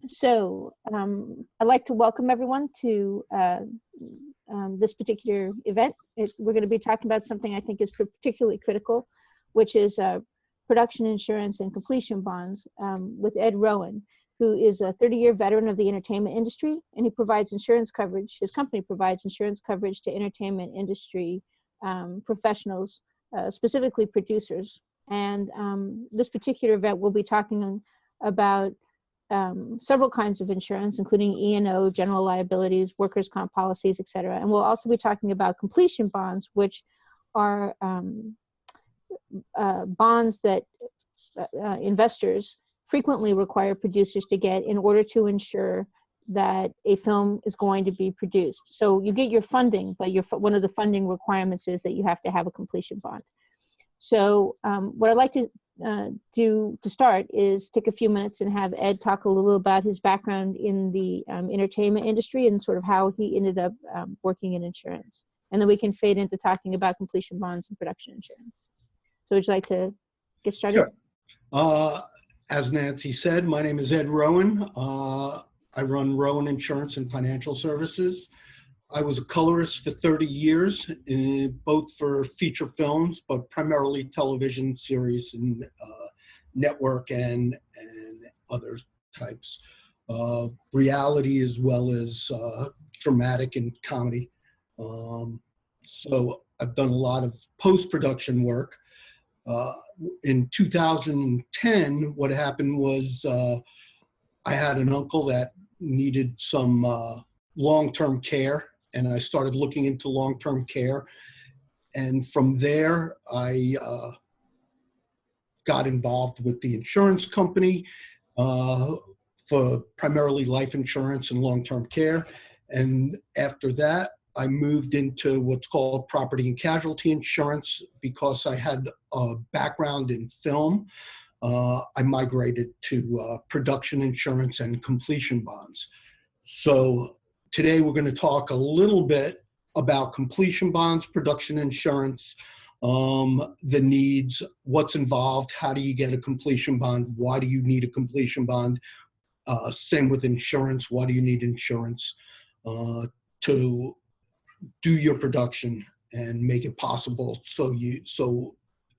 So I'd like to welcome everyone to this particular event. We're going to be talking about something I think is particularly critical, which is production insurance and completion bonds with Ed Rowin, who is a 30-year veteran of the entertainment industry, and he provides insurance coverage. His company provides insurance coverage to entertainment industry professionals, specifically producers. And this particular event, we'll be talking about several kinds of insurance, including E&O, general liabilities, workers' comp policies, et cetera. And we'll also be talking about completion bonds, which are bonds that investors frequently require producers to get in order to ensure that a film is going to be produced. So you get your funding, but one of the funding requirements is that you have to have a completion bond. So what I'd like to do to start is take a few minutes and have Ed talk a little about his background in the entertainment industry and sort of how he ended up working in insurance. And then we can fade into talking about completion bonds and production insurance. So would you like to get started? Sure. As Nancy said, my name is Ed Rowin. I run Rowin Insurance and Financial Services. I was a colorist for 30 years, both for feature films, but primarily television series and network and other types of reality, as well as dramatic and comedy. So I've done a lot of post-production work. In 2010, what happened was I had an uncle that needed some long-term care, and I started looking into long-term care. And from there, I got involved with the insurance company for primarily life insurance and long-term care. And after that, I moved into what's called property and casualty insurance because I had a background in film. I migrated to production insurance and completion bonds. So today we're going to talk a little bit about completion bonds, production insurance, the needs, what's involved, how do you get a completion bond, why do you need a completion bond, same with insurance, why do you need insurance to do your production and make it possible so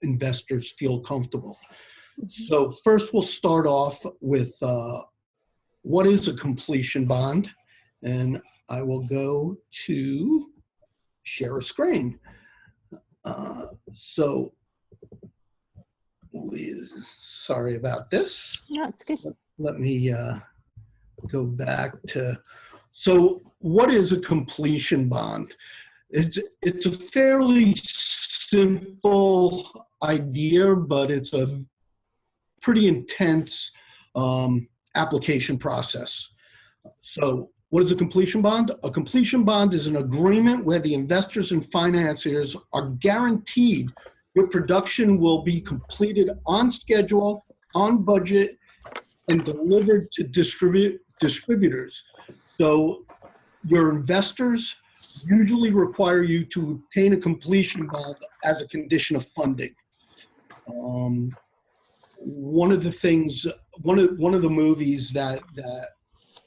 investors feel comfortable. So first we'll start off with what is a completion bond, and I will go to share a screen. Sorry about this. No, it's good. Let me go back to, so what is a completion bond? It's a fairly simple idea, but it's a pretty intense application process. So what is a completion bond? A completion bond is an agreement where the investors and financiers are guaranteed your production will be completed on schedule, on budget, and delivered to distributors. So your investors usually require you to obtain a completion bond as a condition of funding. One of the movies that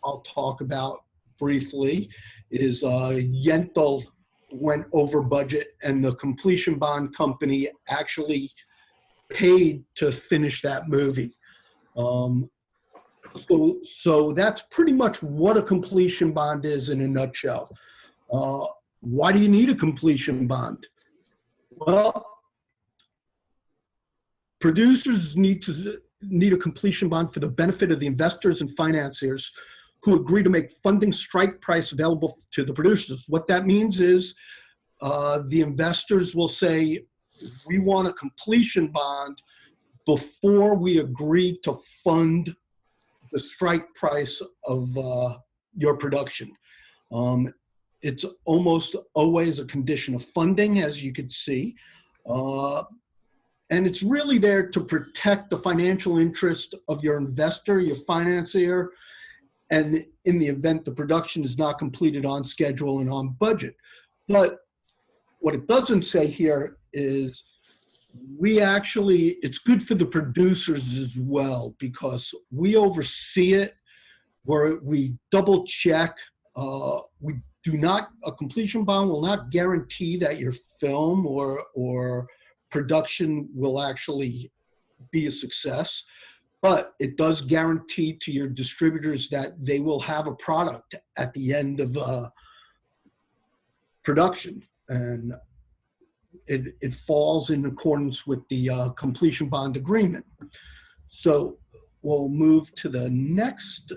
I'll talk about briefly is Yentl went over budget, and the completion bond company actually paid to finish that movie. So that's pretty much what a completion bond is in a nutshell. Why do you need a completion bond? Well, producers need a completion bond for the benefit of the investors and financiers who agree to make funding strike price available to the producers. What that means is the investors will say, we want a completion bond before we agree to fund the strike price of your production. It's almost always a condition of funding, as you could see. And it's really there to protect the financial interest of your investor, your financier, and in the event the production is not completed on schedule and on budget. But what it doesn't say here is it's good for the producers as well, because we oversee it. where we double check. We do not, a completion bond will not guarantee that your film or production will actually be a success, but it does guarantee to your distributors that they will have a product at the end of production. And it falls in accordance with the completion bond agreement. So we'll move to the next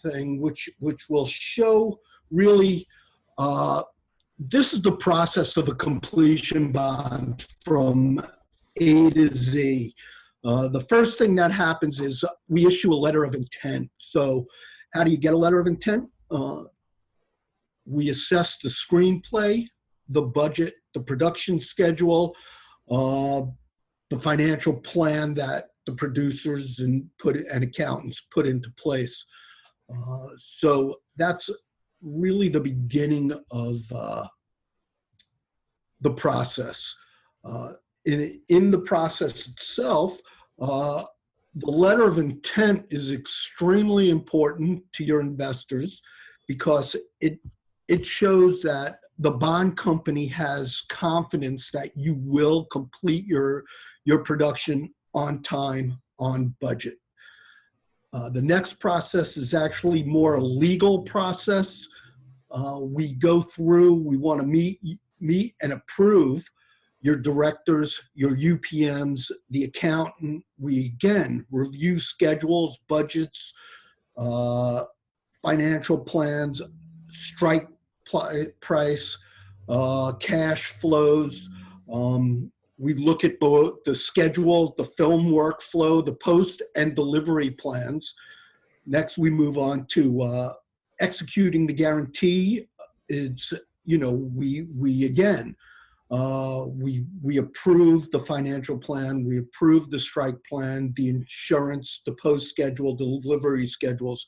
thing, which will show really, this is the process of a completion bond from A to Z. The first thing that happens is we issue a letter of intent. So how do you get a letter of intent? We assess the screenplay, the budget, the production schedule, the financial plan that the producers and accountants put into place. So that's really the beginning of the process. In the process itself, the letter of intent is extremely important to your investors because it shows that the bond company has confidence that you will complete your production on time, on budget. The next process is actually more a legal process. We go through, we want to meet and approve your directors, your UPMs, the accountant. We again review schedules, budgets, financial plans, strike price, cash flows. We look at the schedule, the film workflow, the post and delivery plans. Next, we move on to executing the guarantee. It's, you know, we again, we approve the financial plan, we approve the strike plan, the insurance, the post schedule, delivery schedules.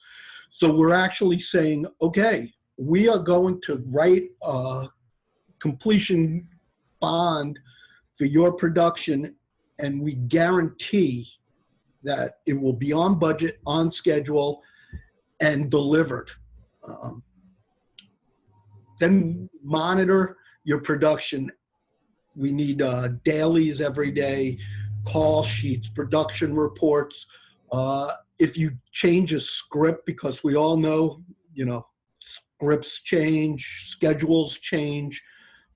So we're actually saying, okay, we are going to write a completion bond for your production, and we guarantee that it will be on budget, on schedule, and delivered. Then monitor your production. We need dailies every day, call sheets, production reports. If you change a script, because we all know, you know, scripts change, schedules change,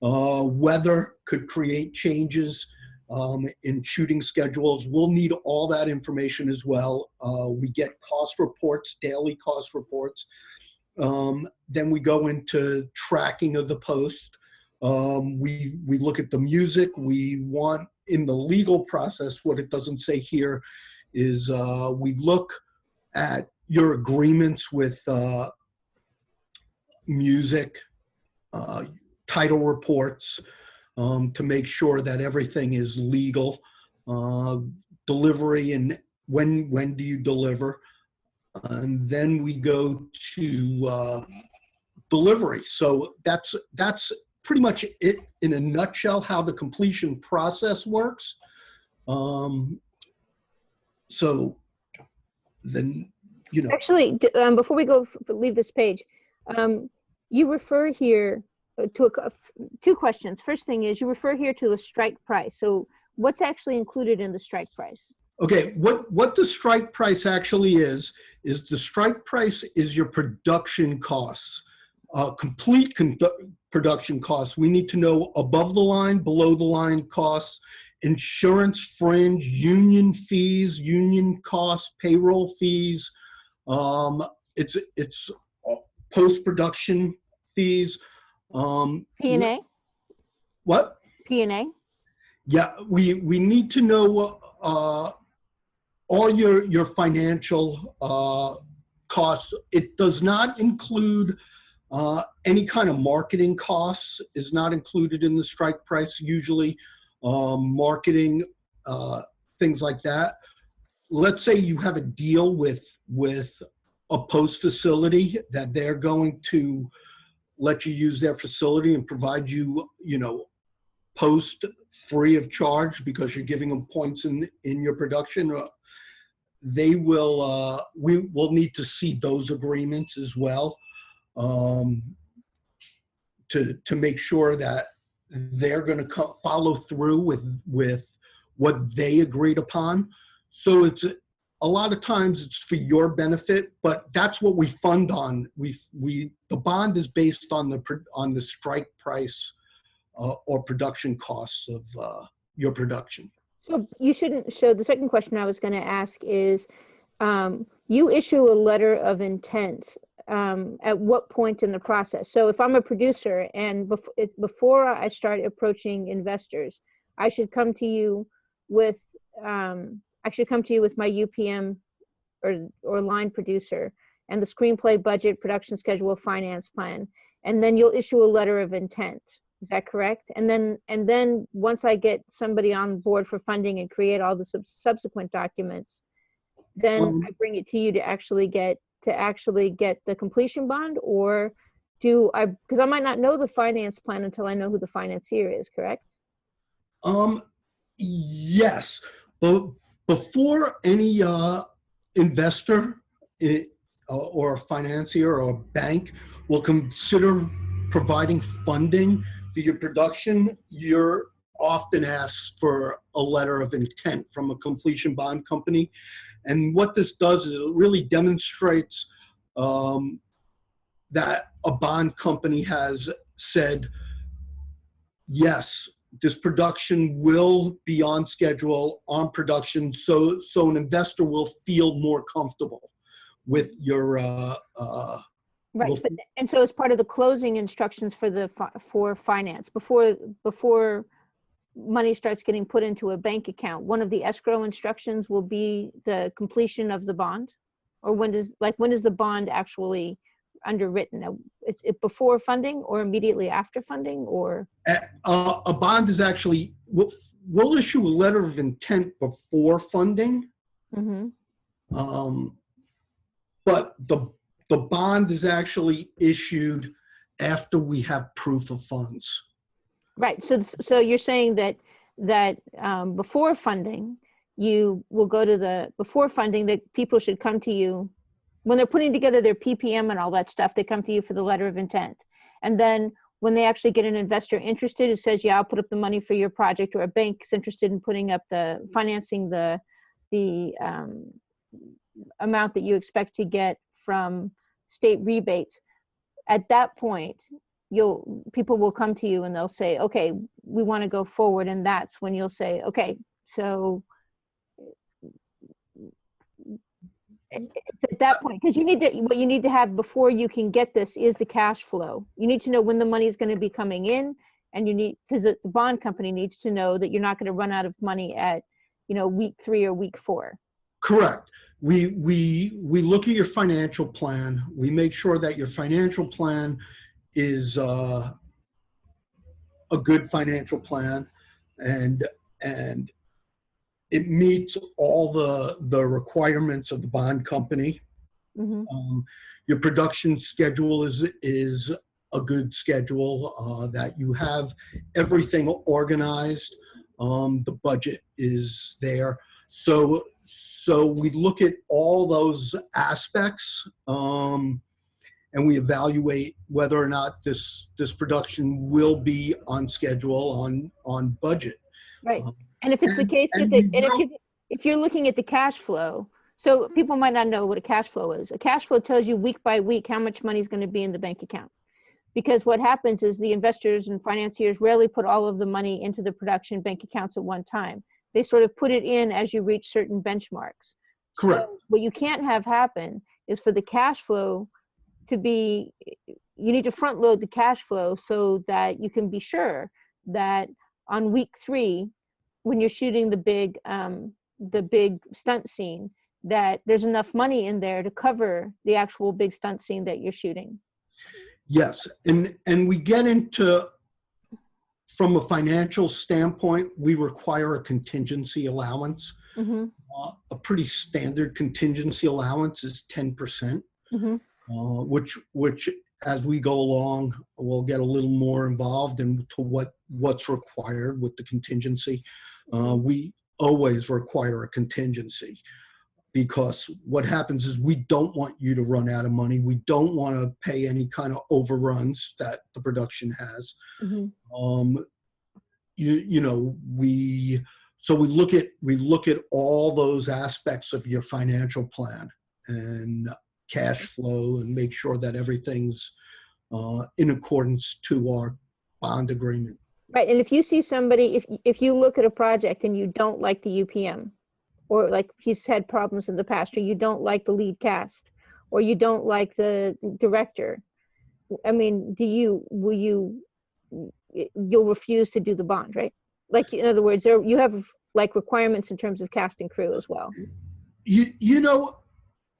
weather could create changes in shooting schedules. We'll need all that information as well. We get cost reports, daily cost reports. Then we go into tracking of the post. We look at the music. We want, in the legal process, what it doesn't say here is we look at your agreements with music, title reports, to make sure that everything is legal, delivery, and when do you deliver, and then we go to delivery. So that's pretty much it in a nutshell, how the completion process works. So then, you know. Actually, before we leave this page, you refer here to two questions. First thing is, you refer here to a strike price. So what's actually included in the strike price? Okay, what the strike price actually is the strike price is your production costs, complete production costs. We need to know above the line, below the line costs, insurance fringe, union fees, union costs, payroll fees. It's post-production fees. P&A? What? P&A? Yeah, we need to know all your financial costs. It does not include any kind of marketing costs is not included in the strike price usually. Marketing, things like that. Let's say you have a deal with a post facility that they're going to let you use their facility and provide you, you know, post free of charge because you're giving them points in your production. they will, we will need to see those agreements as well, to make sure that they're going to follow through with what they agreed upon. So it's a lot of times it's for your benefit, but that's what we fund on. The bond is based on the strike price or production costs of your production. So you shouldn't. So the second question I was going to ask is, you issue a letter of intent at what point in the process? So if I'm a producer and before I start approaching investors, I should come to you with my UPM or line producer and the screenplay, budget, production schedule, finance plan, and then you'll issue a letter of intent. Is that correct? And then once I get somebody on board for funding and create all the subsequent documents, then I bring it to you to actually get the completion bond, or because I might not know the finance plan until I know who the financier is, correct? Yes, but before any investor or financier or bank will consider providing funding for your production, you're often asked for a letter of intent from a completion bond company. And what this does is it really demonstrates that a bond company has said, yes, this production will be on schedule, on production, so an investor will feel more comfortable with your right. And so as part of the closing instructions for finance, before money starts getting put into a bank account, one of the escrow instructions will be the completion of the bond? Or when is the bond actually underwritten? It before funding or immediately after funding, or? A bond is actually, we'll issue a letter of intent before funding. Mm-hmm. But the bond is actually issued after we have proof of funds. Right. So you're saying that before funding, you will go to before funding, that people should come to you when they're putting together their PPM and all that stuff. They come to you for the letter of intent, and then when they actually get an investor interested who says, "Yeah, I'll put up the money for your project," or a bank's interested in putting up financing the amount that you expect to get from state rebates. At that point, people will come to you and they'll say, "Okay, we want to go forward," and that's when you'll say, "Okay, so." At that point, because what you need to have before you can get this is the cash flow. You need to know when the money is going to be coming in, and because the bond company needs to know that you're not going to run out of money at, week 3 or week 4. Correct. We look at your financial plan. We make sure that your financial plan is a good financial plan, and it meets all the requirements of the bond company. Mm-hmm. Your production schedule is a good schedule, that you have everything organized. The budget is there. So we look at all those aspects, and we evaluate whether or not this production will be on schedule, on budget. Right. And if it's the case, if you're looking at the cash flow, so people might not know what a cash flow is. A cash flow tells you week by week how much money is going to be in the bank account. Because what happens is the investors and financiers rarely put all of the money into the production bank accounts at one time. They sort of put it in as you reach certain benchmarks. Correct. So what you can't have happen is for the cash flow to be, you need to front load the cash flow so that you can be sure that on week 3, when you're shooting the big stunt scene, that there's enough money in there to cover the actual big stunt scene that you're shooting. Yes, and we get into, from a financial standpoint, we require a contingency allowance. Mm-hmm. A pretty standard contingency allowance is 10%, mm-hmm. Which as we go along, we'll get a little more involved into what's required with the contingency. We always require a contingency. because what happens is we don't want you to run out of money. We don't want to pay any kind of overruns that the production has. Mm-hmm. So we look at all those aspects of your financial plan and cash flow and make sure that everything's in accordance to our bond agreement. Right. And if you see somebody, if you look at a project and you don't like the UPM, or like he's had problems in the past, or you don't like the lead cast, or you don't like the director, I mean, you'll refuse to do the bond, right? Like, in other words, you have like requirements in terms of cast and crew as well.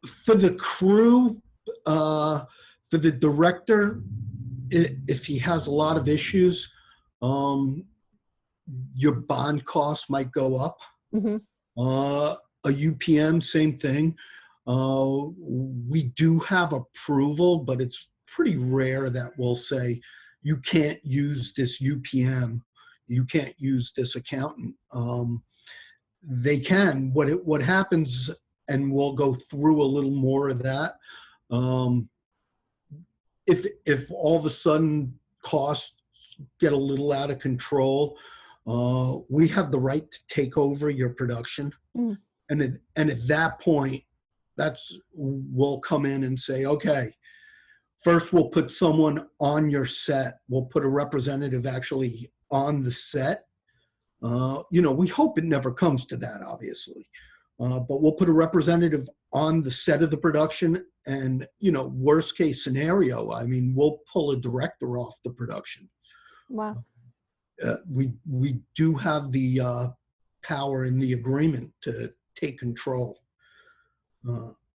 For the crew, for the director, if he has a lot of issues, your bond cost might go up. Mm-hmm. A UPM, same thing. We do have approval, but it's pretty rare that we'll say, you can't use this UPM, you can't use this accountant. They can. What happens, and we'll go through a little more of that, if all of a sudden costs get a little out of control, we have the right to take over your production. Mm. And at that point, we'll come in and say, okay, first we'll put someone on your set. We'll put a representative actually on the set. We hope it never comes to that, obviously. But we'll put a representative on the set of the production, and, worst case scenario, I mean, we'll pull a director off the production. Wow. We do have the power in the agreement to take control.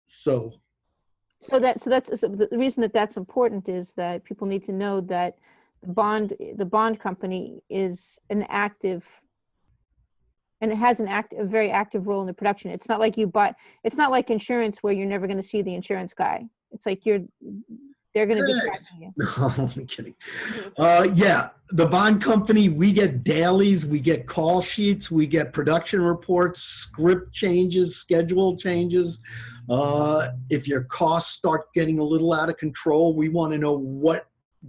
So the reason that's important is that people need to know that the bond company is an active, and it has a very active role in the production. It's not like it's not like insurance where you're never going to see the insurance guy. It's like they're going to be tracking you. No, I'm only kidding. Yeah, the bond company, we get dailies, we get call sheets, we get production reports, script changes, schedule changes. If your costs start getting a little out of control, we want to know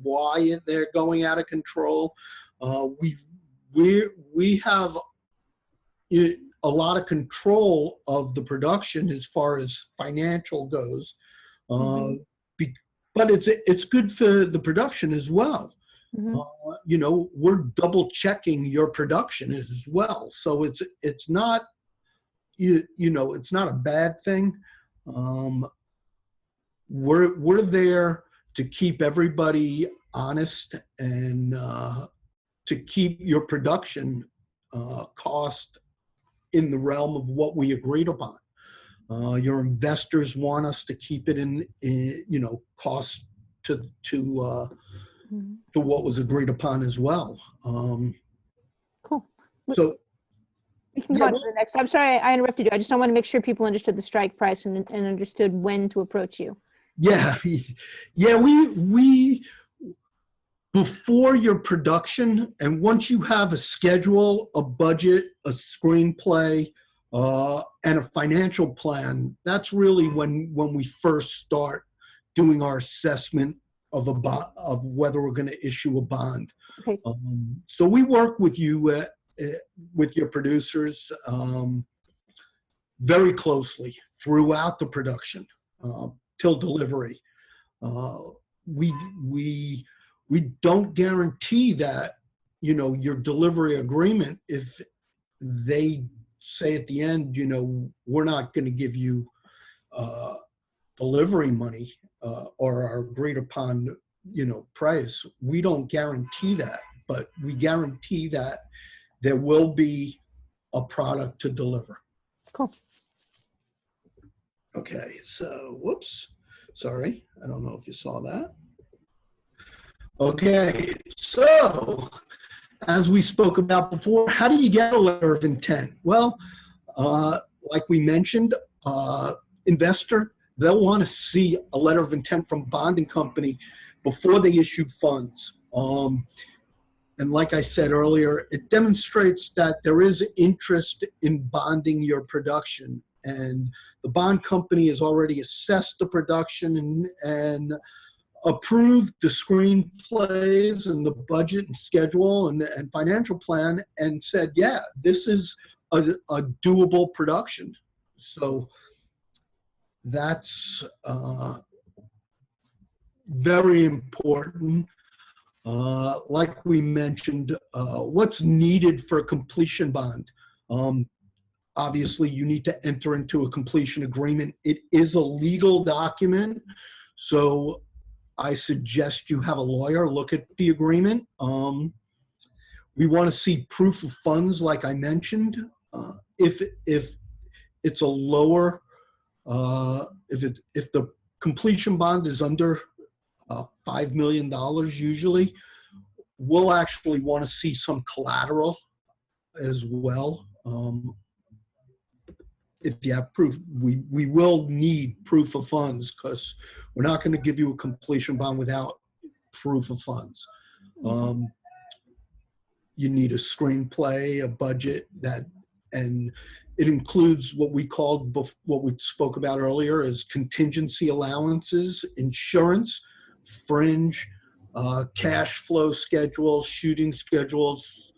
why they're going out of control. We have a lot of control of the production as far as financial goes. Mm-hmm. But it's good for the production as well. Mm-hmm. We're double checking your production as well. So it's not, it's not a bad thing. We're there to keep everybody honest and to keep your production cost in the realm of what we agreed upon. Your investors want us to keep it in cost to what was agreed upon as well. Cool. So we can go on to the next. I'm sorry I interrupted you. I just don't want to make sure people understood the strike price and understood when to approach you. Yeah. We before your production, and once you have a schedule, a budget, a screenplay, and a financial plan, that's really when we first start doing our assessment of of whether we're going to issue a bond. Okay. So we work with you, with your producers, very closely throughout the production till delivery. We don't guarantee that your delivery agreement, if they say at the end, we're not going to give you delivery money or our agreed upon, price. We don't guarantee that, but we guarantee that there will be a product to deliver. Cool. Okay, so whoops, sorry, I don't know if you saw that. Okay, so as we spoke about before, how do you get a letter of intent? Well, like we mentioned, investor, they'll want to see a letter of intent from bonding company before they issue funds. And like I said earlier, it demonstrates that there is interest in bonding your production and the bond company has already assessed the production and approved the screenplays and the budget and schedule and financial plan and said, yeah, this is a doable production. So that's very important. Like we mentioned, what's needed for a completion bond? Obviously, you need to enter into a completion agreement. It is a legal document, so I suggest you have a lawyer look at the agreement. We want to see proof of funds, like I mentioned. If it's a lower, if the completion bond is under $5 million, usually, we'll actually want to see some collateral as well. If you have proof, we will need proof of funds, because we're not going to give you a completion bond without proof of funds. You need a screenplay, a budget, and it includes what we called, what we spoke about earlier, as contingency allowances, insurance, fringe, cash flow schedules, shooting schedules.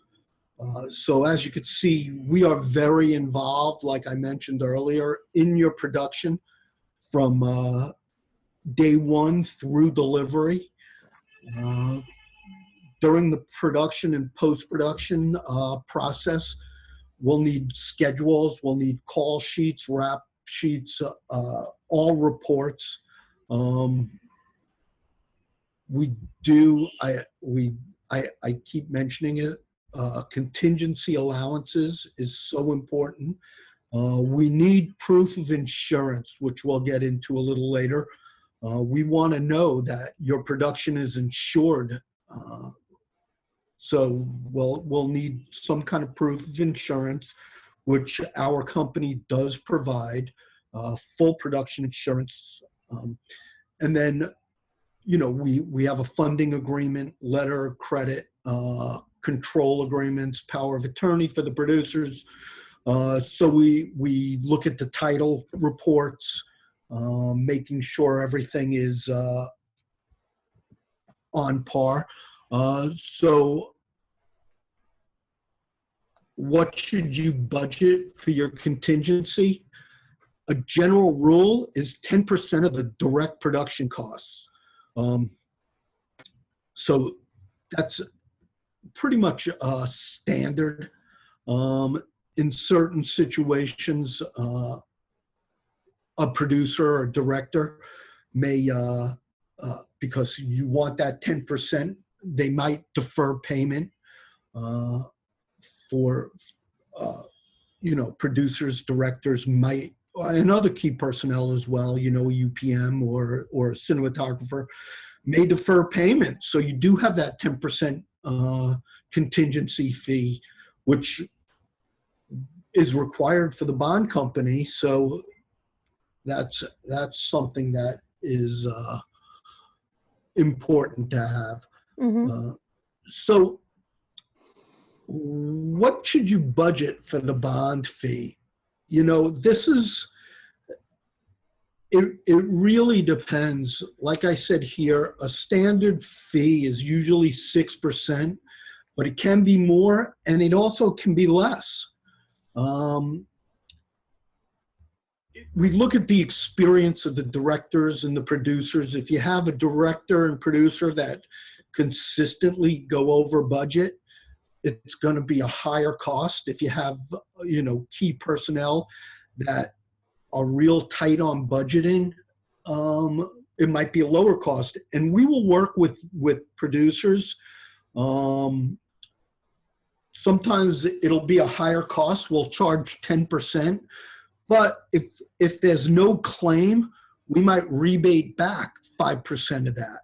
So as you can see, we are very involved, like I mentioned earlier, in your production from day one through delivery. During the production and post-production process, we'll need schedules, we'll need call sheets, rap sheets, all reports. We do, I keep mentioning it, contingency allowances is so important. We need proof of insurance, which we'll get into a little later. We want to know that your production is insured. So we'll need some kind of proof of insurance, which our company does provide, full production insurance. And then, you know, we have a funding agreement, letter of credit, control agreements, power of attorney for the producers. So we look at the title reports, making sure everything is on par. So what should you budget for your contingency? A general rule is 10% of the direct production costs. So that's pretty much standard. In certain situations, a producer or director may, because you want that 10%, they might defer payment for, you know, producers, directors might, and other key personnel as well, you know, UPM or a cinematographer may defer payment. So you do have that 10% contingency fee, which is required for the bond company. So that's something that is important to have. So what should you budget for the bond fee? You know, this is, it really depends. Like I said here, a standard fee is usually 6%, but it can be more and it also can be less. We look at the experience of the directors and the producers. If you have a director and producer that consistently go over budget, it's going to be a higher cost. If you have, you know, key personnel that are real tight on budgeting, it might be a lower cost. And we will work with producers. Sometimes it'll be a higher cost. We'll charge 10%. But if there's no claim, we might rebate back 5% of that.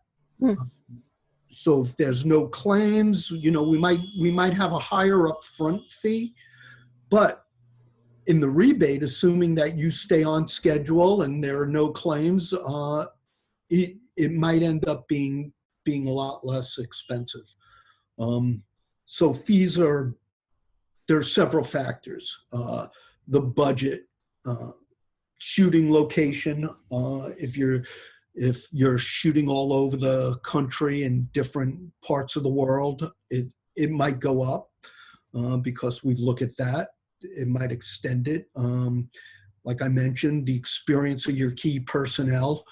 So if there's no claims, you know, we might have a higher upfront fee, but in the rebate, assuming that you stay on schedule and there are no claims, it might end up being a lot less expensive. So fees there are several factors. The budget, shooting location. If you're shooting all over the country in different parts of the world, it might go up because we look at that. It might extend it. Like I mentioned, the experience of your key personnel.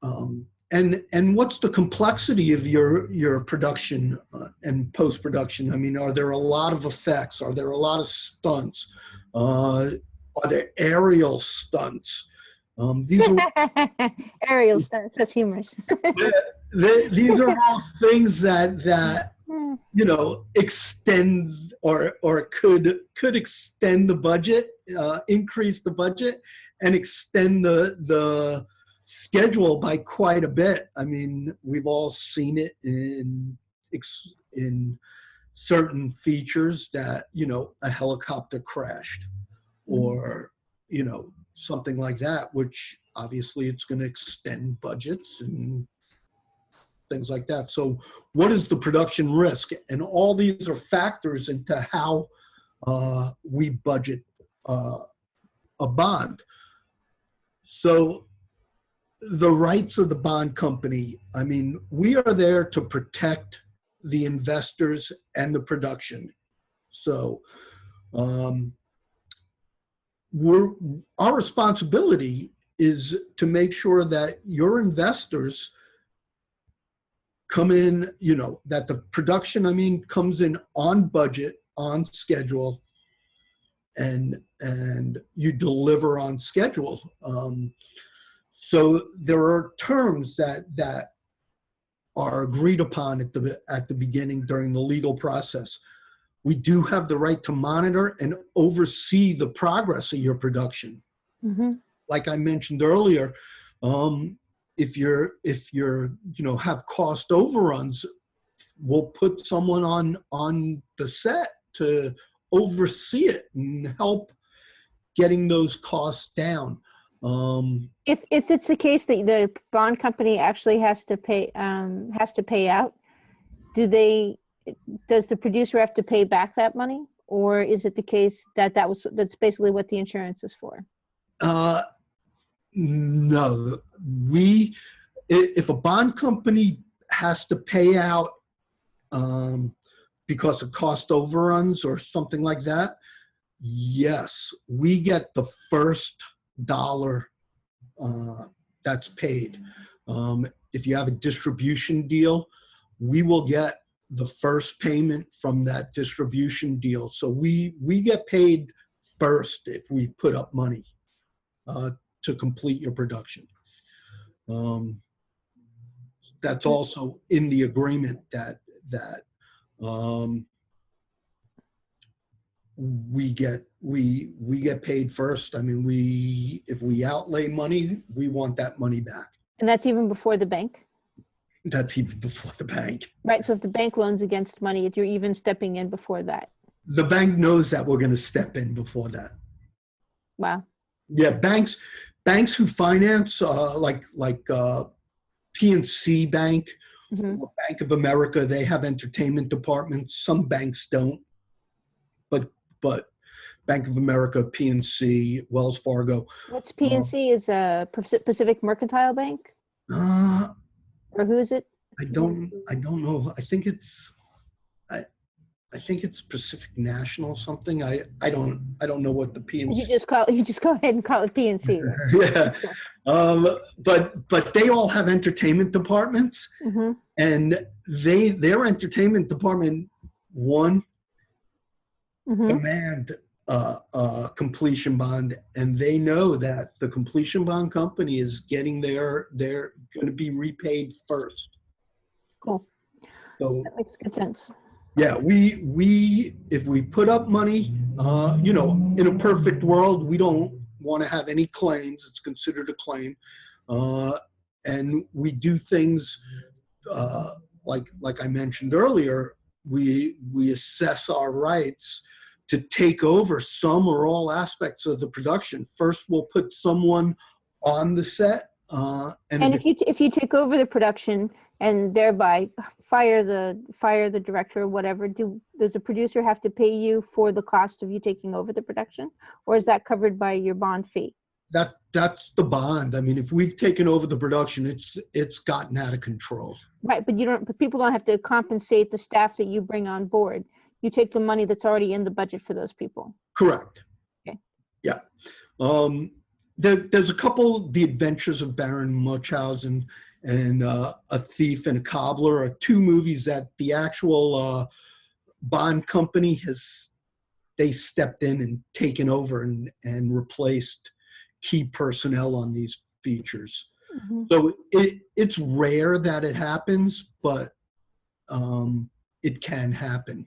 And what's the complexity of your production and post-production? I mean, are there a lot of effects? Are there a lot of stunts? Are there aerial stunts? These are Aerial stunts. That's humorous. these are all things that extend or could extend the budget, increase the budget, and extend the schedule by quite a bit. I mean, we've all seen it in certain features that, a helicopter crashed or, something like that, which obviously it's going to extend budgets and things like that. So what is the production risk? And all these are factors into how we budget a bond. So the rights of the bond company, I mean, we are there to protect the investors and the production. So our responsibility is to make sure that your investors come in, that the production, comes in on budget, on schedule, and you deliver on schedule. So there are terms that are agreed upon at the beginning during the legal process. We do have the right to monitor and oversee the progress of your production. Mm-hmm. Like I mentioned earlier, if you're have cost overruns, we'll put someone on the set to oversee it and help getting those costs down. If it's the case that the bond company actually has to pay out, does the producer have to pay back that money, or is it the case that's basically what the insurance is for? No, if a bond company has to pay out because of cost overruns or something like that, yes, we get the first dollar that's paid. If you have a distribution deal, we will get the first payment from that distribution deal. So we get paid first if we put up money to complete your production. That's also in the agreement that we get paid first. I mean, if we outlay money, we want that money back. And that's even before the bank? That's even before the bank. Right, so if the bank loans against money, you're even stepping in before that. The bank knows that we're going to step in before that. Wow. Yeah, banks who finance, like PNC Bank, Mm-hmm. or Bank of America, they have entertainment departments. Some banks don't, but Bank of America, PNC, Wells Fargo. What's PNC? Is a Pacific Mercantile Bank? Or who is it? I don't know. I think it's Pacific National something. I don't know what the PNC. You just go ahead and call it PNC. Yeah, but they all have entertainment departments, Mm-hmm. and their entertainment department Mm-hmm. demand a completion bond, and they know that the completion bond company is getting they're going to be repaid first. Cool. So That makes good sense. yeah, if we put up money, in a perfect world, we don't want to have any claims. It's considered a claim, and we do things like I mentioned earlier. We assess our rights to take over some or all aspects of the production. First, we'll put someone on the set, and if you take over the production and thereby fire the director or whatever, does the producer have to pay you for the cost of you taking over the production, or is that covered by your bond fee? that's the bond. I mean, if we've taken over the production, it's gotten out of control. Right, but people don't have to compensate the staff that you bring on board. You take the money that's already in the budget for those people. Correct. Okay. Yeah. There's a couple, The Adventures of Baron Munchausen and A Thief and a Cobbler are two movies that the actual bond company they stepped in and taken over and replaced key personnel on these features. Mm-hmm. So it's rare that it happens, but it can happen.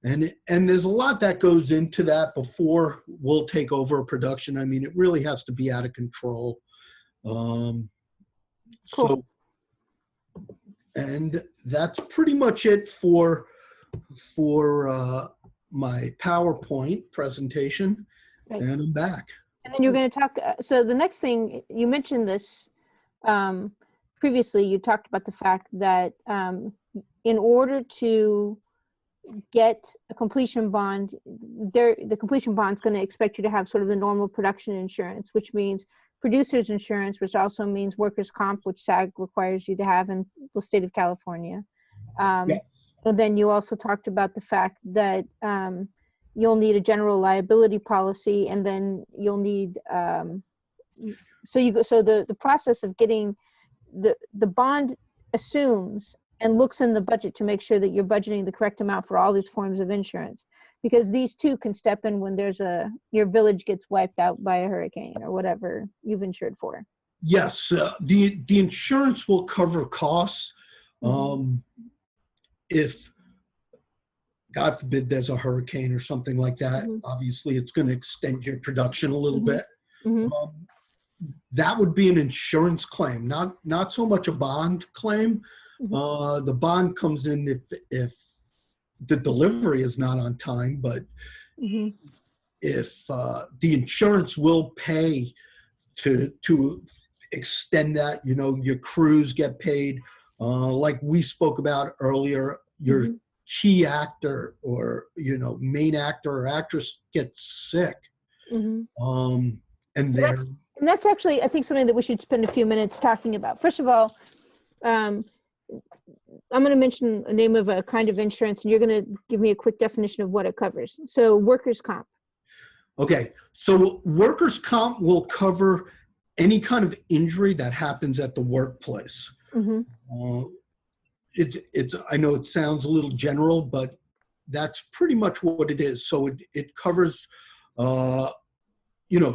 And there's a lot that goes into that before we'll take over a production. I mean, it really has to be out of control. Cool. So, and that's pretty much it for my PowerPoint presentation. Right. And I'm back. And then you're going to talk. So the next thing, you mentioned this previously, you talked about the fact that in order to get a completion bond, the completion bond is going to expect you to have sort of the normal production insurance, which means producer's insurance, which also means workers' comp, which SAG requires you to have in the state of California. Yeah. And then you also talked about the fact that you'll need a general liability policy, and then you'll need so the process of getting the bond assumes and looks in the budget to make sure that you're budgeting the correct amount for all these forms of insurance, because these two can step in when your village gets wiped out by a hurricane or whatever you've insured for. Yes, the insurance will cover costs. If, God forbid, there's a hurricane or something like that, obviously it's going to extend your production a little bit. That would be an insurance claim, not so much a bond claim. The bond comes in if the delivery is not on time, but if the insurance will pay to extend that, your crews get paid. Like we spoke about earlier, your key actor or, main actor or actress gets sick. And that's actually, I think, something that we should spend a few minutes talking about. First of all, I'm going to mention a name of a kind of insurance, and you're going to give me a quick definition of what it covers. So workers' comp. Okay. So workers' comp will cover any kind of injury that happens at the workplace. It's I know it sounds a little general, but that's pretty much what it is. So it covers,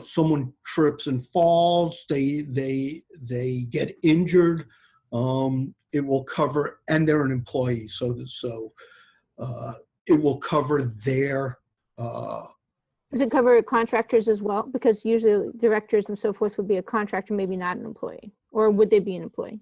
someone trips and falls, they get injured. It will cover, and they're an employee, so it will cover their. Does it cover contractors as well? Because usually directors and so forth would be a contractor, maybe not an employee, or would they be an employee?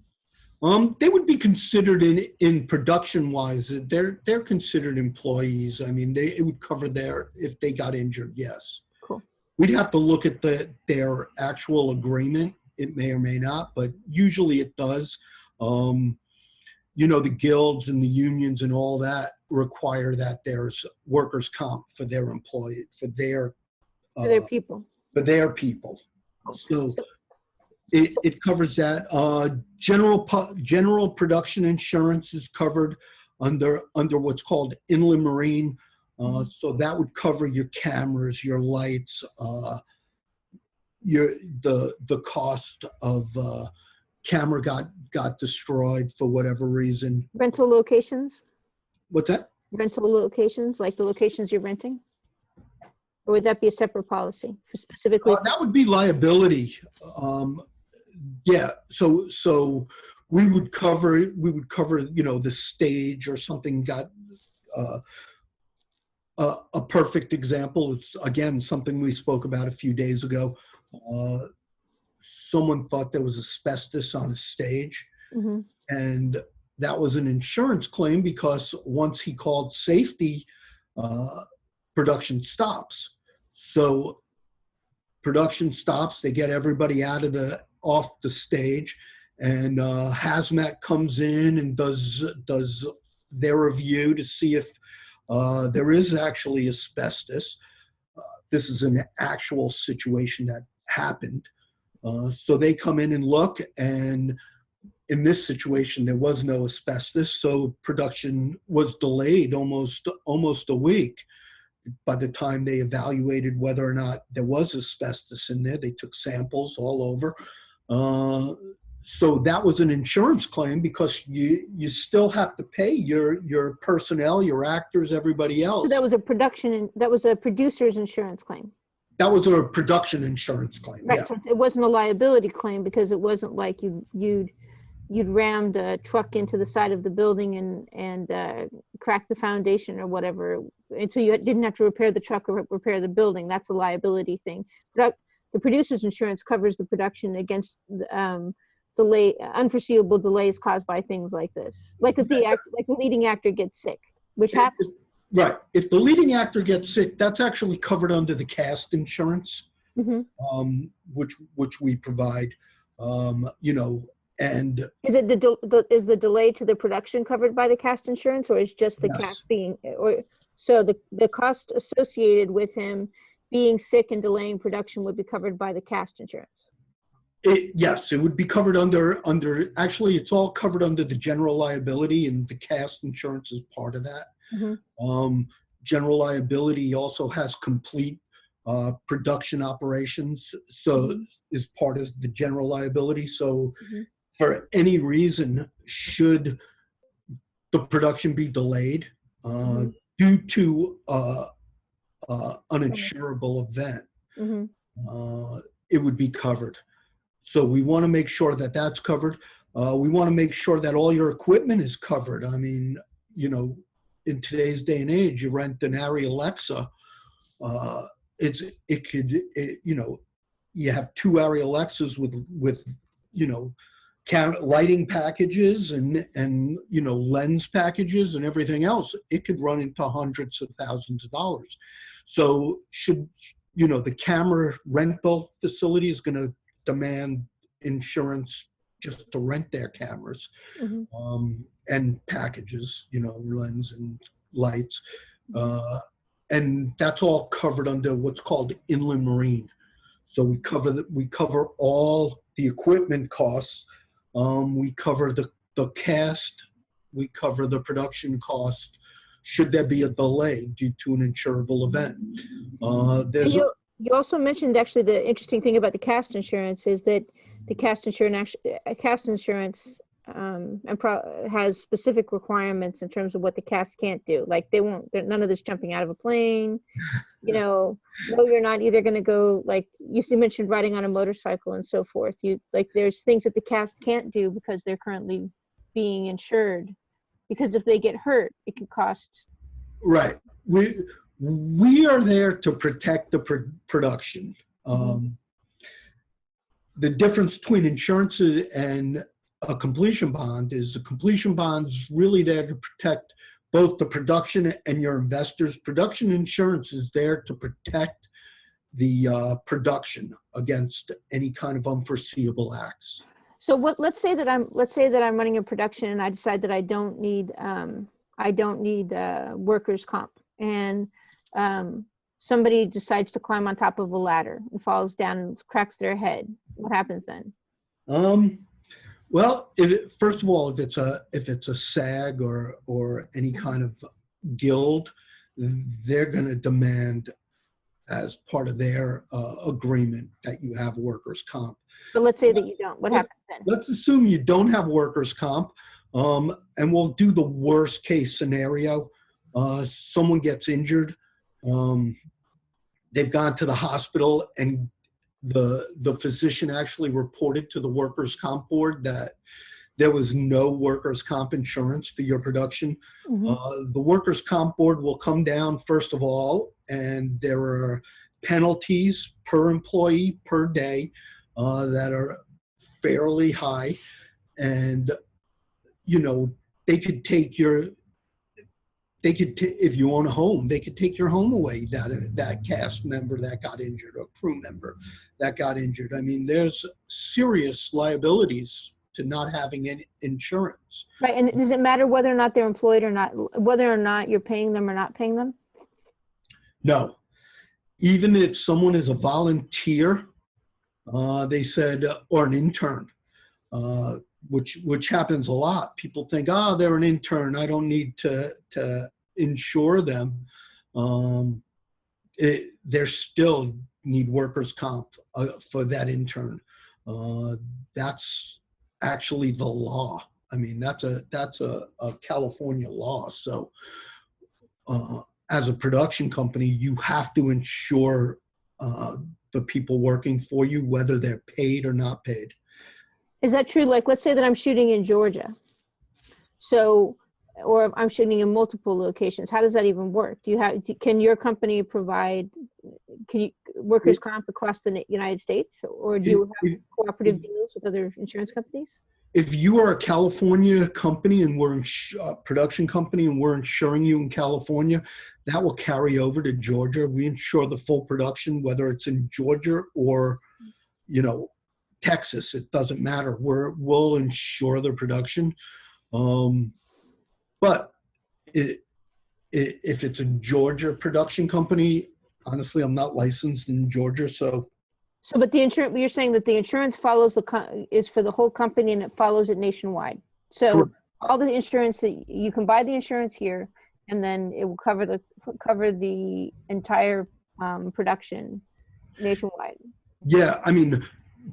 They would be considered in production wise. They're considered employees. I mean, it would cover if they got injured. Yes. Cool. We'd have to look at their actual agreement. It may or may not, but usually it does. The guilds and the unions and all that require that there's workers' comp for their employees, for their people. For their people. So it covers that. General production insurance is covered under what's called inland marine. So that would cover your cameras, your lights, the cost of camera got destroyed for whatever reason. Rental locations? What's that? Rental locations, like the locations you're renting? Or would that be a separate policy for specifically? That would be liability. Yeah. So we would cover, the stage or something got, a perfect example. It's, again, something we spoke about a few days ago. Someone thought there was asbestos on a stage, and that was an insurance claim because once he called safety, production stops. So production stops, they get everybody off the stage, and hazmat comes in and does their review to see if there is actually asbestos. This is an actual situation that happened. So they come in and look, and in this situation, there was no asbestos, so production was delayed almost a week. By the time they evaluated whether or not there was asbestos in there, they took samples all over. So that was an insurance claim, because you still have to pay your personnel, your actors, everybody else. So that was a producer's insurance claim. That was a production insurance claim. Right. Yeah. So it wasn't a liability claim, because it wasn't like you'd rammed a truck into the side of the building and cracked the foundation or whatever, and so you didn't have to repair the truck or repair the building. That's a liability thing. But the producer's insurance covers the production against unforeseeable delays caused by things like this, like if the leading actor gets sick, which happens. Right. If the leading actor gets sick, that's actually covered under the cast insurance, which we provide. And is it is the delay to the production covered by the cast insurance, or is just the cast being, or so the cost associated with him being sick and delaying production would be covered by the cast insurance? Yes, it would be covered under actually, it's all covered under the general liability, and the cast insurance is part of that. General liability also has complete production operations, so is part of the general liability. So for any reason, should the production be delayed due to uninsurable event, it would be covered. So we want to make sure that that's covered. We want to make sure that all your equipment is covered. I mean, in today's day and age, you rent an Arri Alexa, you have two Arri Alexas with lighting packages and lens packages and everything else. It could run into hundreds of thousands of dollars. So the camera rental facility is going to demand insurance just to rent their cameras and packages, lens and lights. And that's all covered under what's called inland marine. So we cover all the equipment costs. We cover the cast, we cover the production cost should there be a delay due to an insurable event. You also mentioned, actually, the interesting thing about the cast insurance is that the cast insurance has specific requirements in terms of what the cast can't do. Like none of this jumping out of a plane. No, you're not either going to go, like you mentioned, riding on a motorcycle and so forth. There's things that the cast can't do because they're currently being insured. Because if they get hurt, it could cost. Right. We are there to protect the production. The difference between insurance and a completion bond is the completion bond is really there to protect both the production and your investors. Production insurance is there to protect the production against any kind of unforeseeable acts. So let's say that I'm running a production and I decide that I don't need workers' comp, and somebody decides to climb on top of a ladder and falls down and cracks their head. What happens then? Well, first of all, if it's a SAG or any kind of guild, they're going to demand as part of their agreement that you have workers' comp. But let's say that you don't. What happens then? Let's assume you don't have workers' comp, and we'll do the worst case scenario. Someone gets injured. They've gone to the hospital, and the physician actually reported to the workers' comp board that there was no workers' comp insurance for your production. The workers' comp board will come down, first of all, and there are penalties per employee per day that are fairly high. And, they could take if you own a home, they could take your home away, that cast member that got injured or crew member that got injured. I mean, there's serious liabilities to not having any insurance. Right, and does it matter whether or not they're employed or not, whether or not you're paying them or not paying them? No. Even if someone is a volunteer, They said, or an intern, which happens a lot. People think, they're an intern, I don't need to insure them. They still need workers' comp for that intern. That's actually the law. I mean, that's a California law. So as a production company, you have to insure the people working for you, whether they're paid or not paid. Is that true? Like, let's say that I'm shooting in Georgia. So, or I'm shooting in multiple locations. How does that even work? Can your company provide, workers' comp across the United States? Or do you have cooperative deals with other insurance companies? If you are a California company and we're a production company and we're insuring you in California, that will carry over to Georgia. We insure the full production, whether it's in Georgia or, Texas. It doesn't matter. We'll insure the production. But if it's a Georgia production company, honestly, I'm not licensed in Georgia, so. So, but the insurance, you're saying that the insurance follows is for the whole company and it follows it nationwide. So Correct. All the insurance that you can buy the insurance here, and then it will cover the entire production nationwide. Yeah, I mean,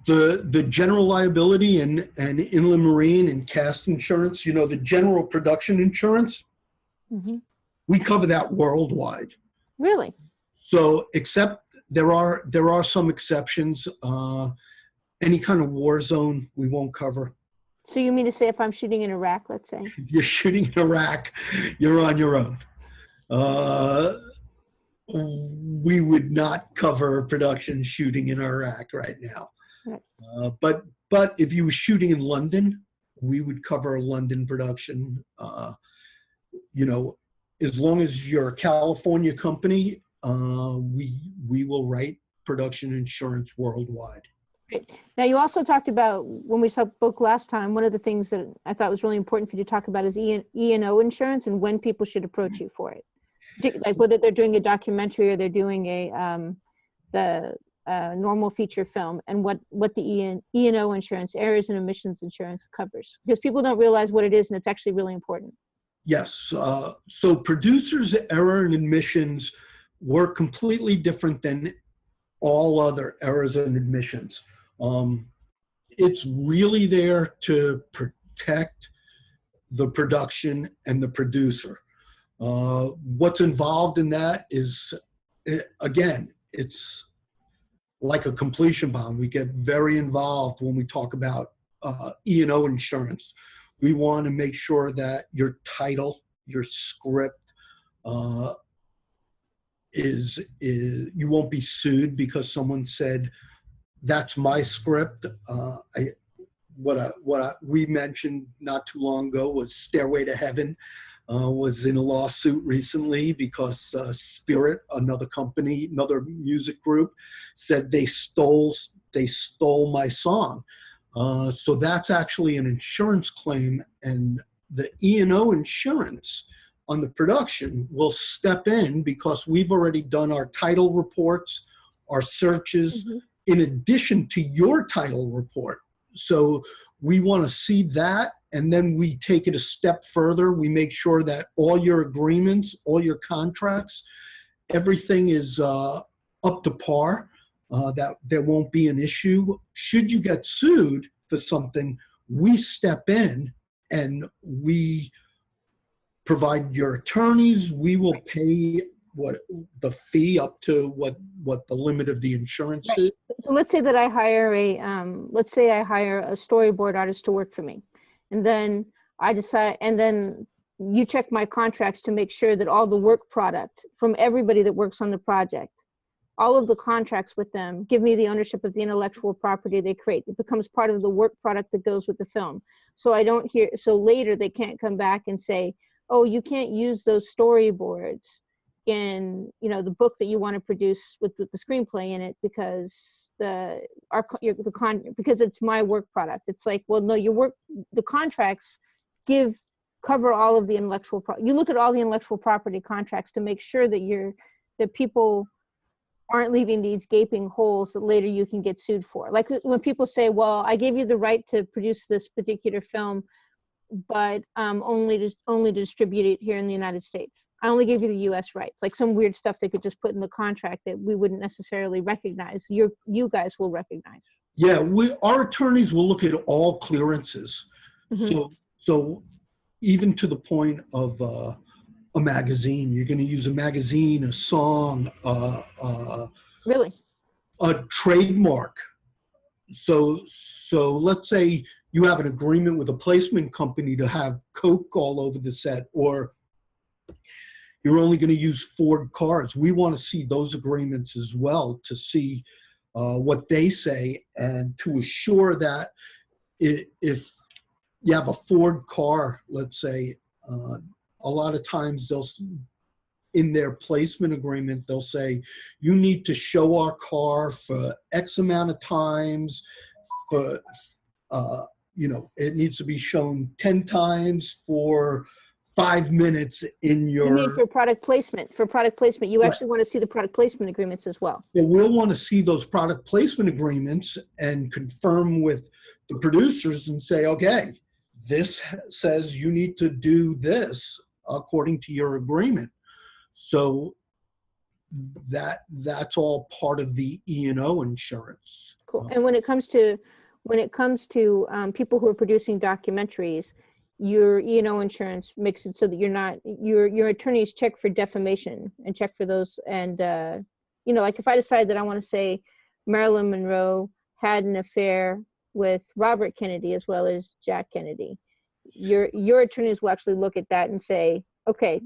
the general liability and inland marine and cast insurance, the general production insurance, we cover that worldwide. Really? So, except there are some exceptions. Any kind of war zone we won't cover. So you mean to say if I'm shooting in Iraq, let's say? If you're shooting in Iraq, you're on your own. We would not cover production shooting in Iraq right now. Right. But if you were shooting in London, we would cover a London production. As long as you're a California company, we will write production insurance worldwide. Great. Now, you also talked about, when we spoke last time, one of the things that I thought was really important for you to talk about is E&O insurance and when people should approach you for it. Like whether they're doing a documentary or they're doing the normal feature film, and what the E&O insurance, errors and omissions insurance, covers. Because people don't realize what it is, and it's actually really important. Yes. So producers' error and omissions were completely different than all other errors and omissions. It's really there to protect the production and the producer. What's involved in that is, again, it's like a completion bond. We get very involved when we talk about E&O insurance. We want to make sure that your title, your script, is you won't be sued because someone said that's my script. We mentioned not too long ago was Stairway to Heaven. Was in a lawsuit recently because Spirit, another company, another music group, said they stole my song. So that's actually an insurance claim, and the E&O insurance on the production will step in because we've already done our title reports, our searches, in addition to your title report. So we want to see that, and then we take it a step further. We make sure that all your agreements, all your contracts, everything is up to par, that there won't be an issue. Should you get sued for something, we step in and we provide your attorneys. We will pay the fee up to what the limit of the insurance is. So let's say that I hire a storyboard artist to work for me, and then I decide, and then you check my contracts to make sure that all the work product from everybody that works on the project, all of the contracts with them, give me the ownership of the intellectual property they create. It becomes part of the work product that goes with the film. So later they can't come back and say, oh, you can't use those storyboards in the book that you want to produce with the screenplay in it because because it's my work product. It's like, well, no, the contracts cover all of the intellectual property. You look at all the intellectual property contracts to make sure that people aren't leaving these gaping holes that later you can get sued for. Like when people say, well, I gave you the right to produce this particular film, but only to distribute it here in the United States. I only gave you the US rights, like some weird stuff they could just put in the contract that we wouldn't necessarily recognize. You guys will recognize. Yeah, our attorneys will look at all clearances. Mm-hmm. So even to the point of a magazine, you're going to use a magazine, a song, Really? a trademark. So let's say you have an agreement with a placement company to have Coke all over the set, or you're only going to use Ford cars. We want to see those agreements as well to see what they say, and to assure that if you have a Ford car, let's say, a lot of times in their placement agreement, they'll say, you need to show our car for X amount of times, for, it needs to be shown 10 times for 5 minutes in your... You mean for product placement? For product placement, you Right. actually want to see the product placement agreements as well. Yeah, we'll want to see those product placement agreements and confirm with the producers and say, okay, this says you need to do this according to your agreement. So that's all part of the E&O insurance. Cool. And when it comes to people who are producing documentaries, your E&O insurance makes it so that you're not, your attorneys check for defamation and check for those. And like if I decide that I want to say Marilyn Monroe had an affair with Robert Kennedy as well as Jack Kennedy, your attorneys will actually look at that and say, okay,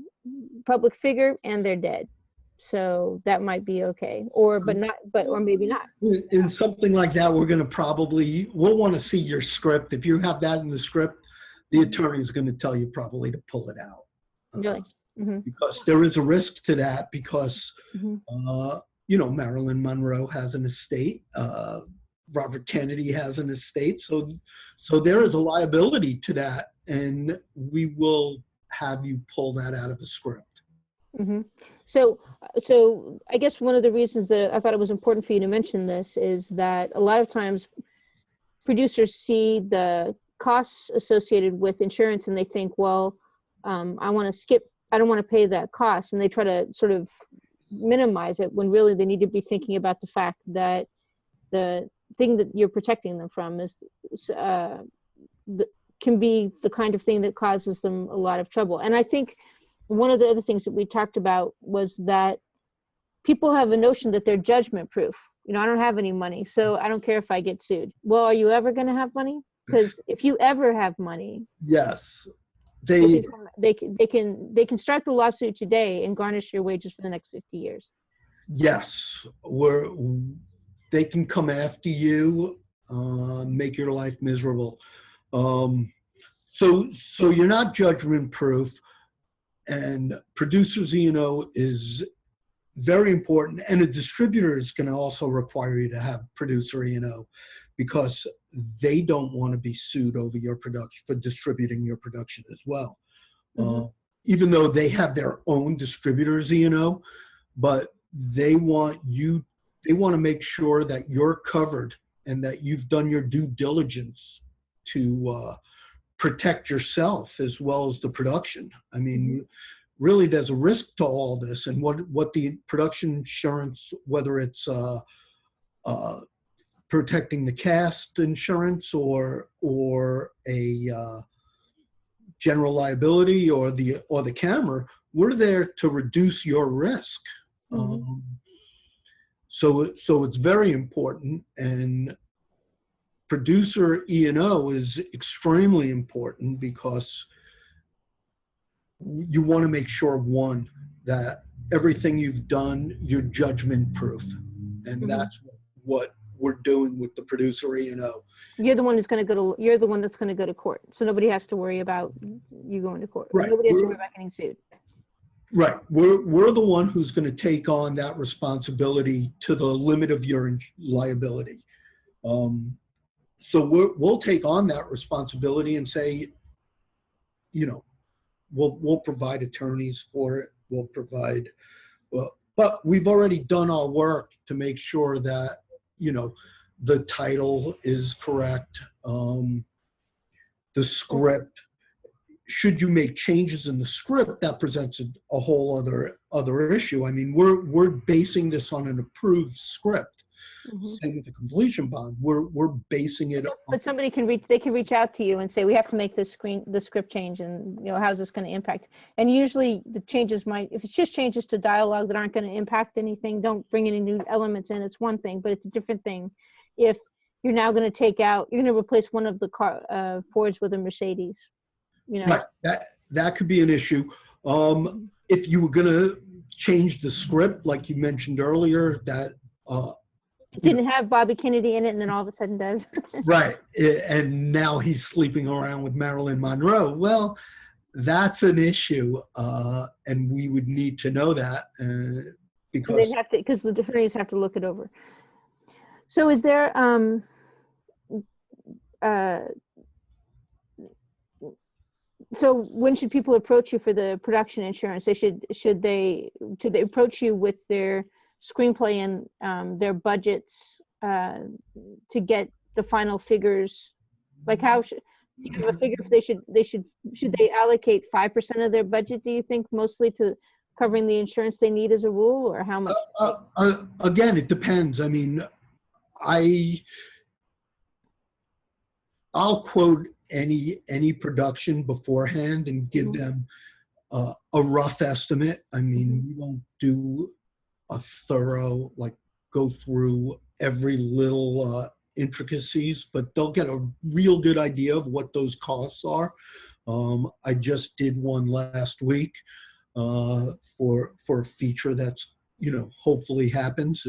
public figure and they're dead, so that might be okay, or maybe not. In something like that, we'll want to see your script. If you have that in the script, the attorney is going to tell you probably to pull it out. Really? Mm-hmm. Because there is a risk to that, because Mm-hmm. Marilyn Monroe has an estate, Robert Kennedy has an estate, so there is a liability to that, and we will have you pull that out of the script. Mm-hmm. So I guess one of the reasons that I thought it was important for you to mention this is that a lot of times producers see the costs associated with insurance and they think, well, I don't want to pay that cost, and they try to sort of minimize it, when really they need to be thinking about the fact that the thing that you're protecting them from can be the kind of thing that causes them a lot of trouble. And I think one of the other things that we talked about was that people have a notion that they're judgment proof. I don't have any money, so I don't care if I get sued. Well, are you ever going to have money? Because if you ever have money, yes, they can start the lawsuit today and garnish your wages for the next 50 years. Yes, they can come after you, make your life miserable. So you're not judgment proof, and producers E&O is very important, and a distributor is going to also require you to have producer E&O, because they don't want to be sued over your production for distributing your production as well. Mm-hmm. Even though they have their own distributors E&O, but they want to make sure that you're covered and that you've done your due diligence to protect yourself as well as the production. I mean, really, there's a risk to all this, and what the production insurance, whether it's protecting the cast insurance or a general liability or the camera, we're there to reduce your risk. Mm-hmm. So it's very important, and producer E&O is extremely important, because you want to make sure, one, that everything you've done, you're judgment proof, and mm-hmm. that's what we're doing with the producer E&O. You're the one that's going to go to court, so nobody has to worry about you going to court. Right. Nobody has to worry about getting sued. Right. We're the one who's going to take on that responsibility to the limit of your liability. So we'll take on that responsibility and say, we'll provide attorneys for it. We'll provide but we've already done our work to make sure that, you know, the title is correct, the script. Should you make changes in the script, that presents a whole other issue. I mean, we're basing this on an approved script. Same with the completion bond. We're basing it on. But somebody can reach out to you and say, we have to make the script change, and you know, how's this going to impact? And usually the changes if it's just changes to dialogue that aren't going to impact anything, don't bring any new elements in, it's one thing, but it's a different thing if you're now going to you're going to replace one of the Fords with a Mercedes. You know, right. That could be an issue. If you were going to change the script, like you mentioned earlier, that it didn't have Bobby Kennedy in it, and then all of a sudden does. Right, and now he's sleeping around with Marilyn Monroe. Well, that's an issue, and we would need to know that because the attorneys have to look it over. So, is there so when should people approach you for the production insurance? Should they approach you with their screenplay and their budgets to get the final figures? Like, do you have a figure should they allocate 5% of their budget, do you think, mostly to covering the insurance they need as a rule, or how much? Again, it depends. I mean, I'll quote any production beforehand and give them a rough estimate. I mean, we won't do a thorough, like, go through every little intricacies, but they'll get a real good idea of what those costs are. I just did one last week for a feature that's, you know, hopefully happens.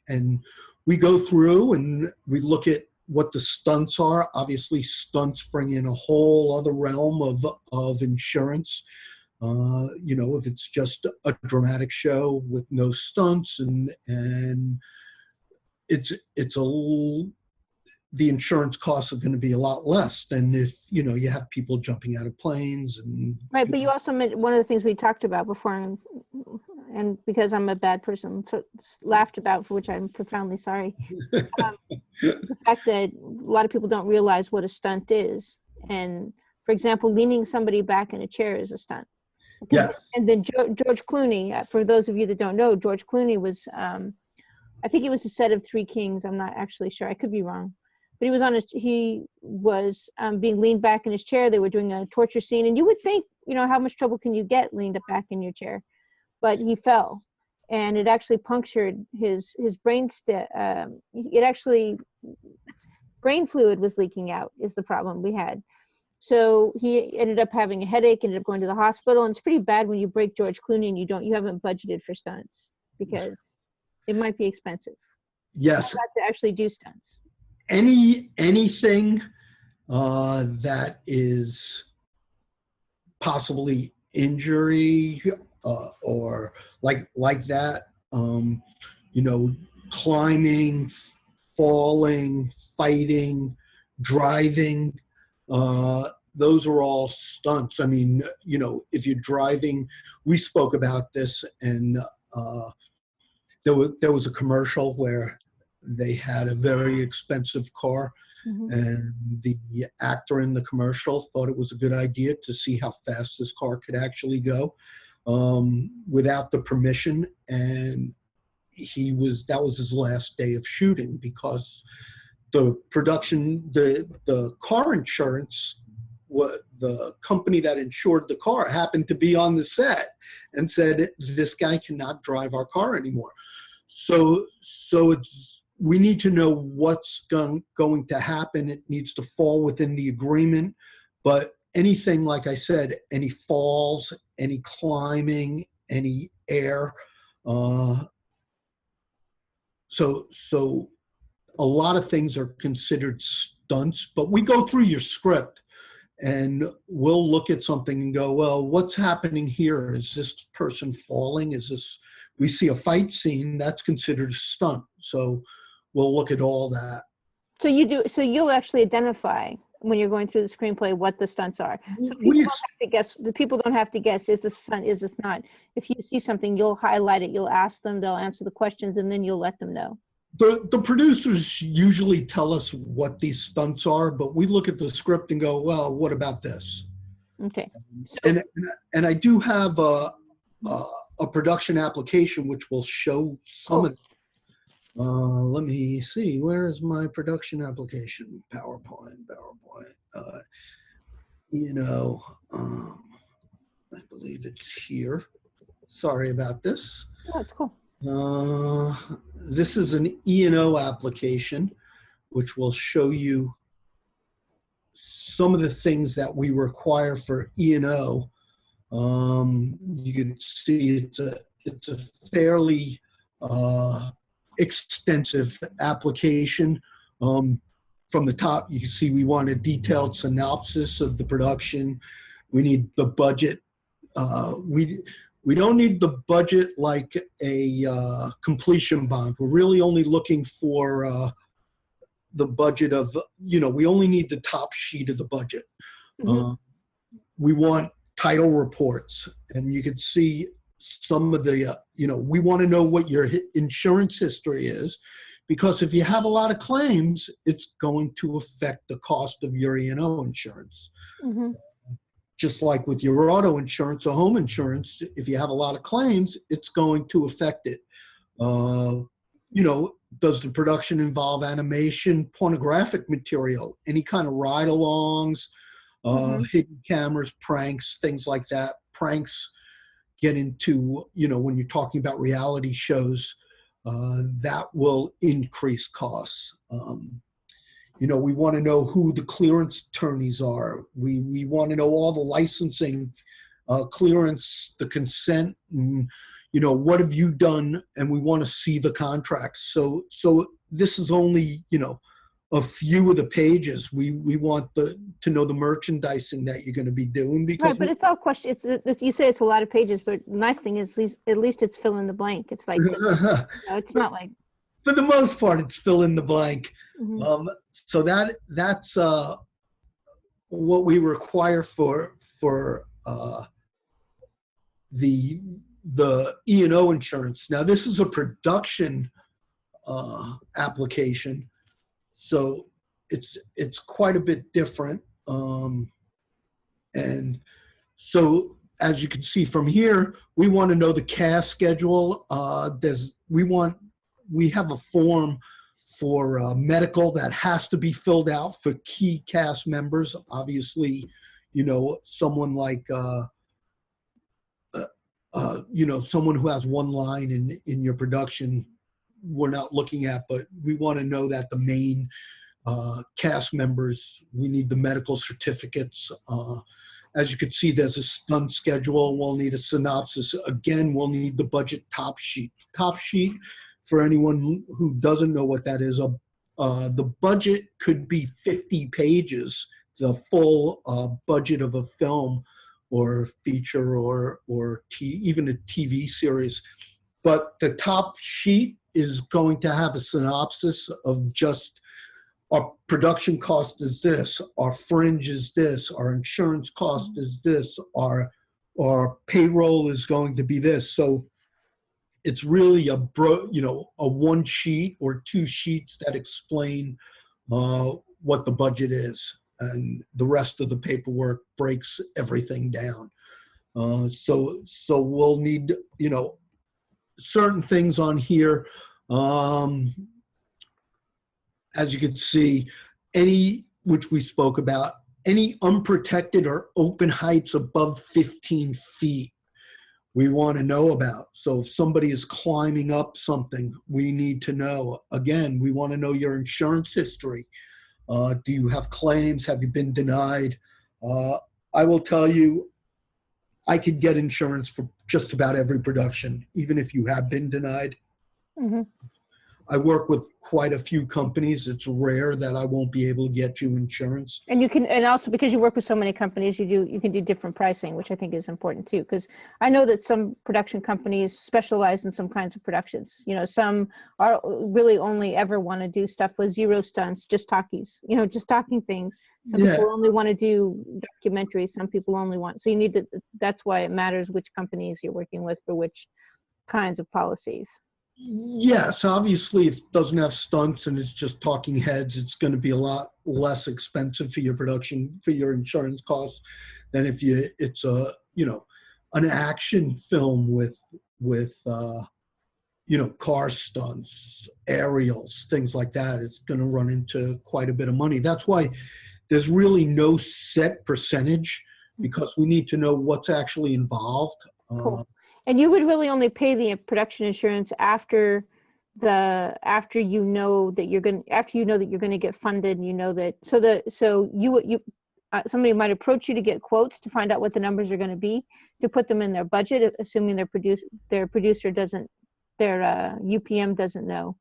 And we go through and we look at what the stunts are. Obviously, stunts bring in a whole other realm of insurance. You know, if it's just a dramatic show with no stunts, and the insurance costs are going to be a lot less than if, you know, you have people jumping out of planes and. Right, but you also mentioned one of the things we talked about before, and because I'm a bad person, laughed about, for which I'm profoundly sorry. The fact that a lot of people don't realize what a stunt is, and for example, leaning somebody back in a chair is a stunt. Yes. And then George Clooney, for those of you that don't know, George Clooney was, I think it was a set of Three Kings. I'm not actually sure. I could be wrong. But he was being leaned back in his chair. They were doing a torture scene. And you would think, you know, how much trouble can you get leaned back in your chair? But he fell. And it actually punctured his brain. Brain fluid was leaking out is the problem we had. So he ended up having a headache, ended up going to the hospital. And it's pretty bad when you break George Clooney and you haven't budgeted for stunts, because it might be expensive. Yes. You have to actually do stunts. Anything that is possibly injury or like that, you know, climbing, falling, fighting, driving, those are all stunts. I mean, you know, if you're driving, we spoke about this, and there was a commercial where they had a very expensive car, and the actor in the commercial thought it was a good idea to see how fast this car could actually go without the permission, and that was his last day of shooting, because the production, the car insurance, the company that insured the car happened to be on the set and said, this guy cannot drive our car anymore. So we need to know what's going to happen. It needs to fall within the agreement. But anything, like I said, any falls, any climbing, any air. So a lot of things are considered stunts, but we go through your script and we'll look at something and go, well, what's happening here? Is this person falling? We see a fight scene, that's considered a stunt. So we'll look at all that. So you'll actually identify when you're going through the screenplay what the stunts are. So people We don't have to guess. The people don't have to guess, is this stunt, is this not? If you see something, you'll highlight it, you'll ask them, they'll answer the questions, and then you'll let them know. The producers usually tell us what these stunts are, but we look at the script and go, well, what about this? Okay. So, And I do have a production application which will show some of. Let me see. Where is my production application? PowerPoint. I believe it's here. Sorry about this. oh, it's cool. This is an E&O application, which will show you some of the things that we require for E&O. You can see it's a fairly extensive application. From the top, you can see we want a detailed synopsis of the production. We need the budget. We don't need the budget like a completion bond. We're really only looking for the budget of, we only need the top sheet of the budget. Mm-hmm. We want title reports, and you can see some of the, we want to know what your insurance history is, because if you have a lot of claims, it's going to affect the cost of your E&O insurance. Mm-hmm. Just like with your auto insurance or home insurance, if you have a lot of claims, it's going to affect it. Does the production involve animation, pornographic material, any kind of ride-alongs, hidden cameras, pranks, things like that? Pranks get into, when you're talking about reality shows, that will increase costs. We want to know who the clearance attorneys are. We want to know all the licensing, clearance, the consent, and, what have you done? And we want to see the contracts. So this is only, a few of the pages. We want to know the merchandising that you're going to be doing, because right, but it's all question. It's you say it's a lot of pages, but the nice thing is at least it's fill in the blank. It's like this, it's not like, for the most part, it's fill in the blank. mm-hmm. So that's what we require for the E&O insurance. Now, this is a production application, so it's quite a bit different. And so, as you can see from here, we want to know the cast schedule. We have a form for medical that has to be filled out for key cast members. Obviously, someone like, someone who has one line in your production, we're not looking at, but we want to know that the main cast members, we need the medical certificates. As you can see, there's a stunt schedule. We'll need a synopsis. Again, we'll need the budget top sheet. Top sheet, for anyone who doesn't know what that is, the budget could be 50 pages, the full budget of a film or feature or even a TV series. But the top sheet is going to have a synopsis of just our production cost is this, our fringe is this, our insurance cost is this, our payroll is going to be this. So it's really a one sheet or two sheets that explain what the budget is, and the rest of the paperwork breaks everything down. So we'll need certain things on here. As you can see, which we spoke about, any unprotected or open heights above 15 feet. We want to know about. So if somebody is climbing up something, we need to know. Again, we want to know your insurance history. Do you have claims? Have you been denied? I will tell you, I could get insurance for just about every production, even if you have been denied. Mm-hmm. I work with quite a few companies. It's rare that I won't be able to get you insurance. And you can, and also because you work with so many companies, you can do different pricing, which I think is important too. Because I know that some production companies specialize in some kinds of productions. You know, some are really only ever want to do stuff with zero stunts, just talkies. You know, just talking things. Some Yeah. people only want to do documentaries. Some people only want. So you need to. That's why it matters which companies you're working with for which kinds of policies. Yes, obviously, if it doesn't have stunts and it's just talking heads, it's going to be a lot less expensive for your production, for your insurance costs, than if it's a, you know, an action film with car stunts, aerials, things like that. It's going to run into quite a bit of money. That's why there's really no set percentage, because we need to know what's actually involved. Cool. And you would really only pay the production insurance after you know that you're going to get funded, and you know that somebody might approach you to get quotes to find out what the numbers are going to be, to put them in their budget, assuming their producer doesn't, their UPM doesn't know,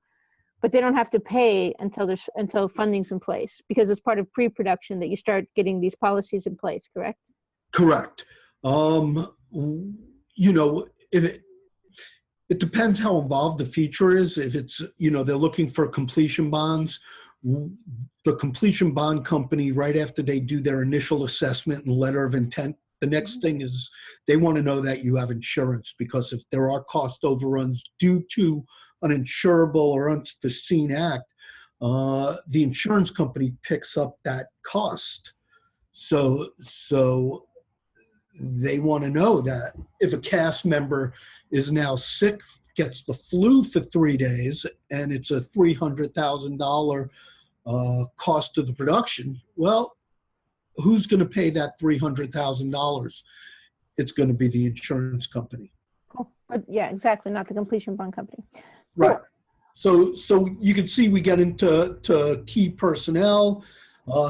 but they don't have to pay until funding's in place, because it's part of pre-production that you start getting these policies in place. Correct? Correct. If it depends how involved the feature is. If it's, they're looking for completion bonds, the completion bond company, right after they do their initial assessment and letter of intent, the next thing is they want to know that you have insurance, because if there are cost overruns due to an insurable or unforeseen act, the insurance company picks up that cost. So they want to know that if a cast member is now sick, gets the flu for 3 days, and it's a $300,000 cost to the production, well, who's going to pay that $300,000? It's going to be the insurance company. Cool. But yeah, exactly. Not the completion bond company. Right. So you can see we get into key personnel.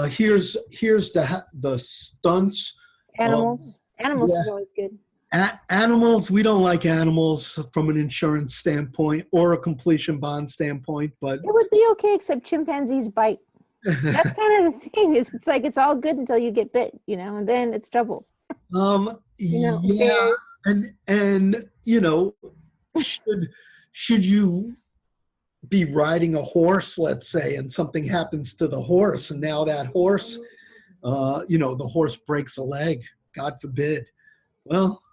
Here's the stunts. Animals. Animals is always good. Animals, we don't like animals from an insurance standpoint or a completion bond standpoint, but it would be okay, except chimpanzees bite. That's kind of the thing. It's like it's all good until you get bit, and then it's trouble. Yeah, and should you be riding a horse, let's say, and something happens to the horse, and now that horse, the horse breaks a leg, God forbid. Well,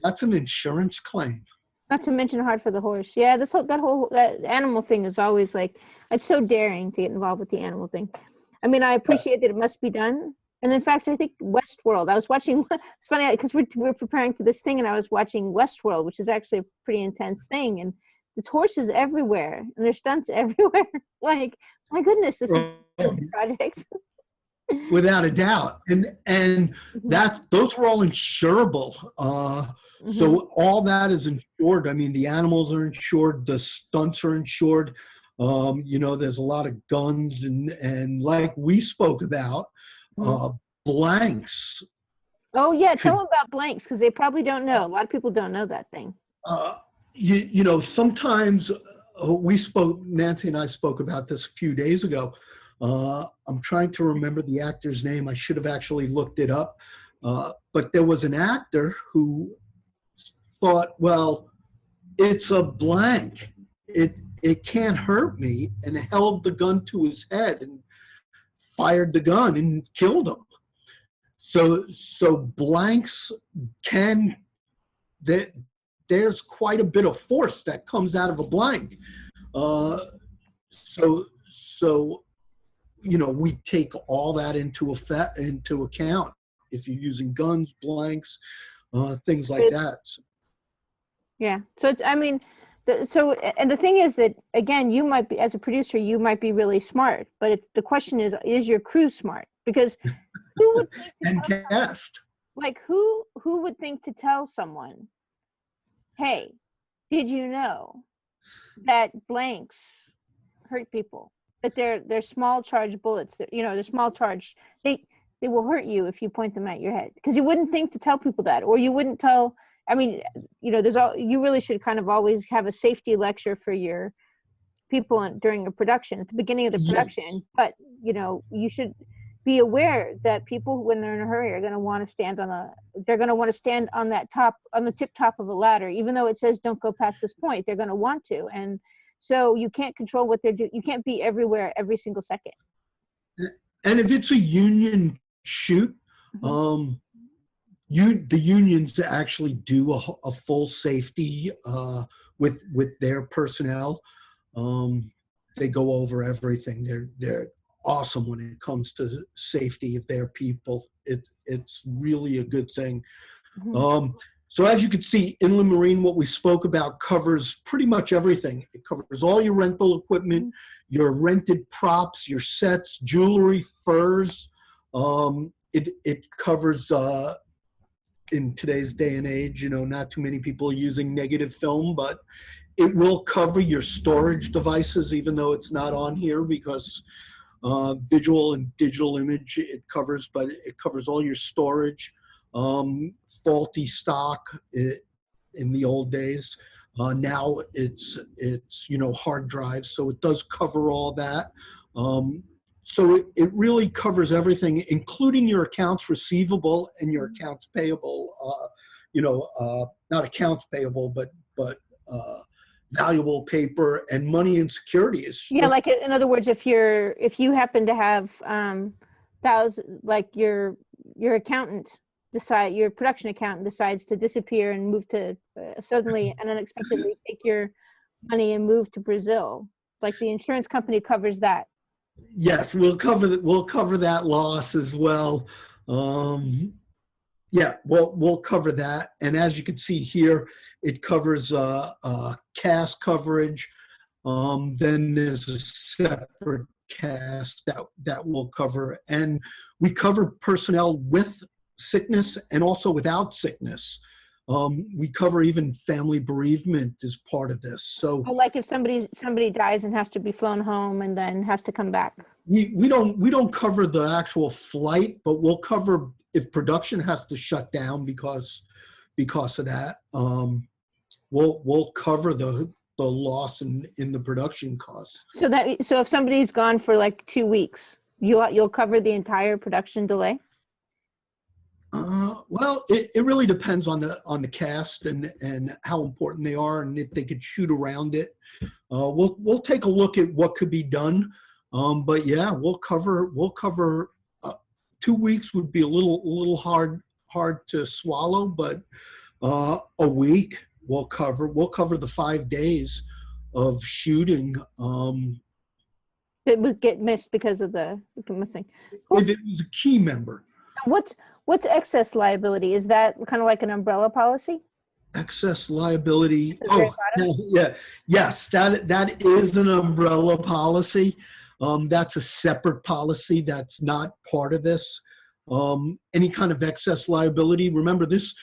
that's an insurance claim. Not to mention hard for the horse. Yeah, that animal thing is always like, it's so daring to get involved with the animal thing. I mean, I appreciate that it must be done. And in fact, I think Westworld, I was watching, it's funny because we're preparing for this thing, and I was watching Westworld, which is actually a pretty intense thing. And there's horses everywhere, and there's stunts everywhere. Like, my goodness, this is projects. Without a doubt. And those are all insurable. So all that is insured. I mean, the animals are insured, the stunts are insured. There's a lot of guns and like we spoke about, blanks. Oh yeah, tell them about blanks, because they probably don't know. A lot of people don't know that thing. Sometimes Nancy and I spoke about this a few days ago. I'm trying to remember the actor's name. I should have actually looked it up. But there was an actor who thought, well, it's a blank. It can't hurt me, and held the gun to his head and fired the gun and killed him. So blanks there's quite a bit of force that comes out of a blank. We take all that into account if you're using guns, blanks, things like that. Yeah. So and the thing is that, again, you might be, as a producer, you might be really smart, but the question is your crew smart? Because who would and cast? Like who would think to tell someone, hey, did you know that blanks hurt people? That they're small charge bullets. They're small charge. They will hurt you if you point them at your head. Because you wouldn't think to tell people that, or you wouldn't tell. I mean, you really should kind of always have a safety lecture for your people during a production at the beginning of the production. Yes. But you should be aware that people, when they're in a hurry, are going to want to stand on the tip top of a ladder, even though it says don't go past this point. They're going to want to, and so you can't control what they're doing. You can't be everywhere every single second. And if it's a union shoot, the unions actually do a full safety with their personnel. They go over everything. They're awesome when it comes to safety of their people. It's really a good thing. So as you can see, inland marine, what we spoke about covers pretty much everything. It covers all your rental equipment, your rented props, your sets, jewelry, furs. It covers, in today's day and age, not too many people are using negative film, but it will cover your storage devices, even though it's not on here, because visual and digital image it covers, but it covers all your storage. Faulty stock in the old days. Now it's hard drives, so it does cover all that. So it really covers everything, including your accounts receivable and your accounts payable. Not accounts payable, but valuable paper and money and securities. Yeah, like in other words, if you happen to have your accountant your production accountant decides to disappear and move to suddenly and unexpectedly take your money and move to Brazil, like the insurance company covers that. Yes, we'll cover that loss as well. Yeah, we'll cover that. And as you can see here, it covers cast coverage. Then there's a separate cast that will cover, and we cover personnel with sickness and also without sickness. We cover even family bereavement as part of this. So, like if somebody dies and has to be flown home and then has to come back. We don't cover the actual flight, but we'll cover if production has to shut down because of that. We'll cover the loss in the production costs. So if somebody's gone for like 2 weeks, you'll cover the entire production delay? Well, it really depends on the cast and how important they are, and if they could shoot around it. We'll take a look at what could be done. But yeah, we'll cover 2 weeks would be a little hard to swallow, but a week we'll cover the 5 days of shooting. It would get missed because of the missing. If it was a key member. What's excess liability? Is that kind of like an umbrella policy? Excess liability. Oh, yeah. Yes, that is an umbrella policy. That's a separate policy that's not part of this. Any kind of excess liability. Remember, this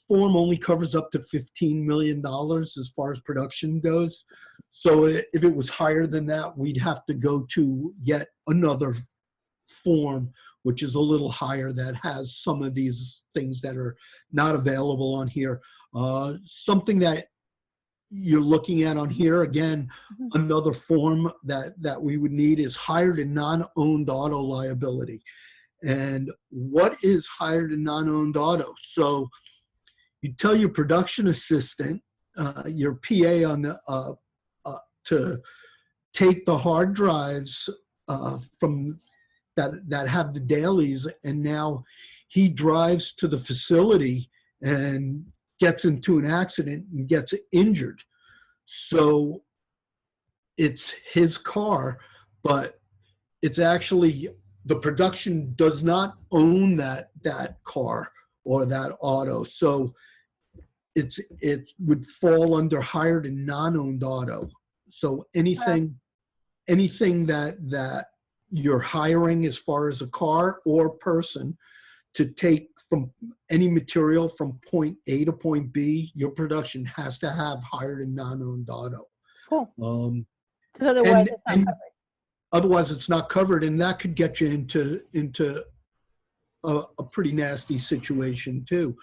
form only covers up to $15 million as far as production goes. So if it was higher than that, we'd have to go to yet another form, which is a little higher, that has some of these things that are not available on here. Something that you're looking at on here, again, another form that we would need is hired and non-owned auto liability. And what is hired and non-owned auto? So you tell your production assistant, your PA on the to take the hard drives from that have the dailies, and now he drives to the facility and gets into an accident and gets injured. So it's his car, but it's actually the production does not own that car or that auto. So it would fall under hired and non-owned auto. So anything that you're hiring as far as a car or person to take from any material from point A to point B, your production has to have hired and non-owned auto. Cool. Otherwise, it's not covered. Otherwise, it's not covered, and that could get you into a pretty nasty situation too.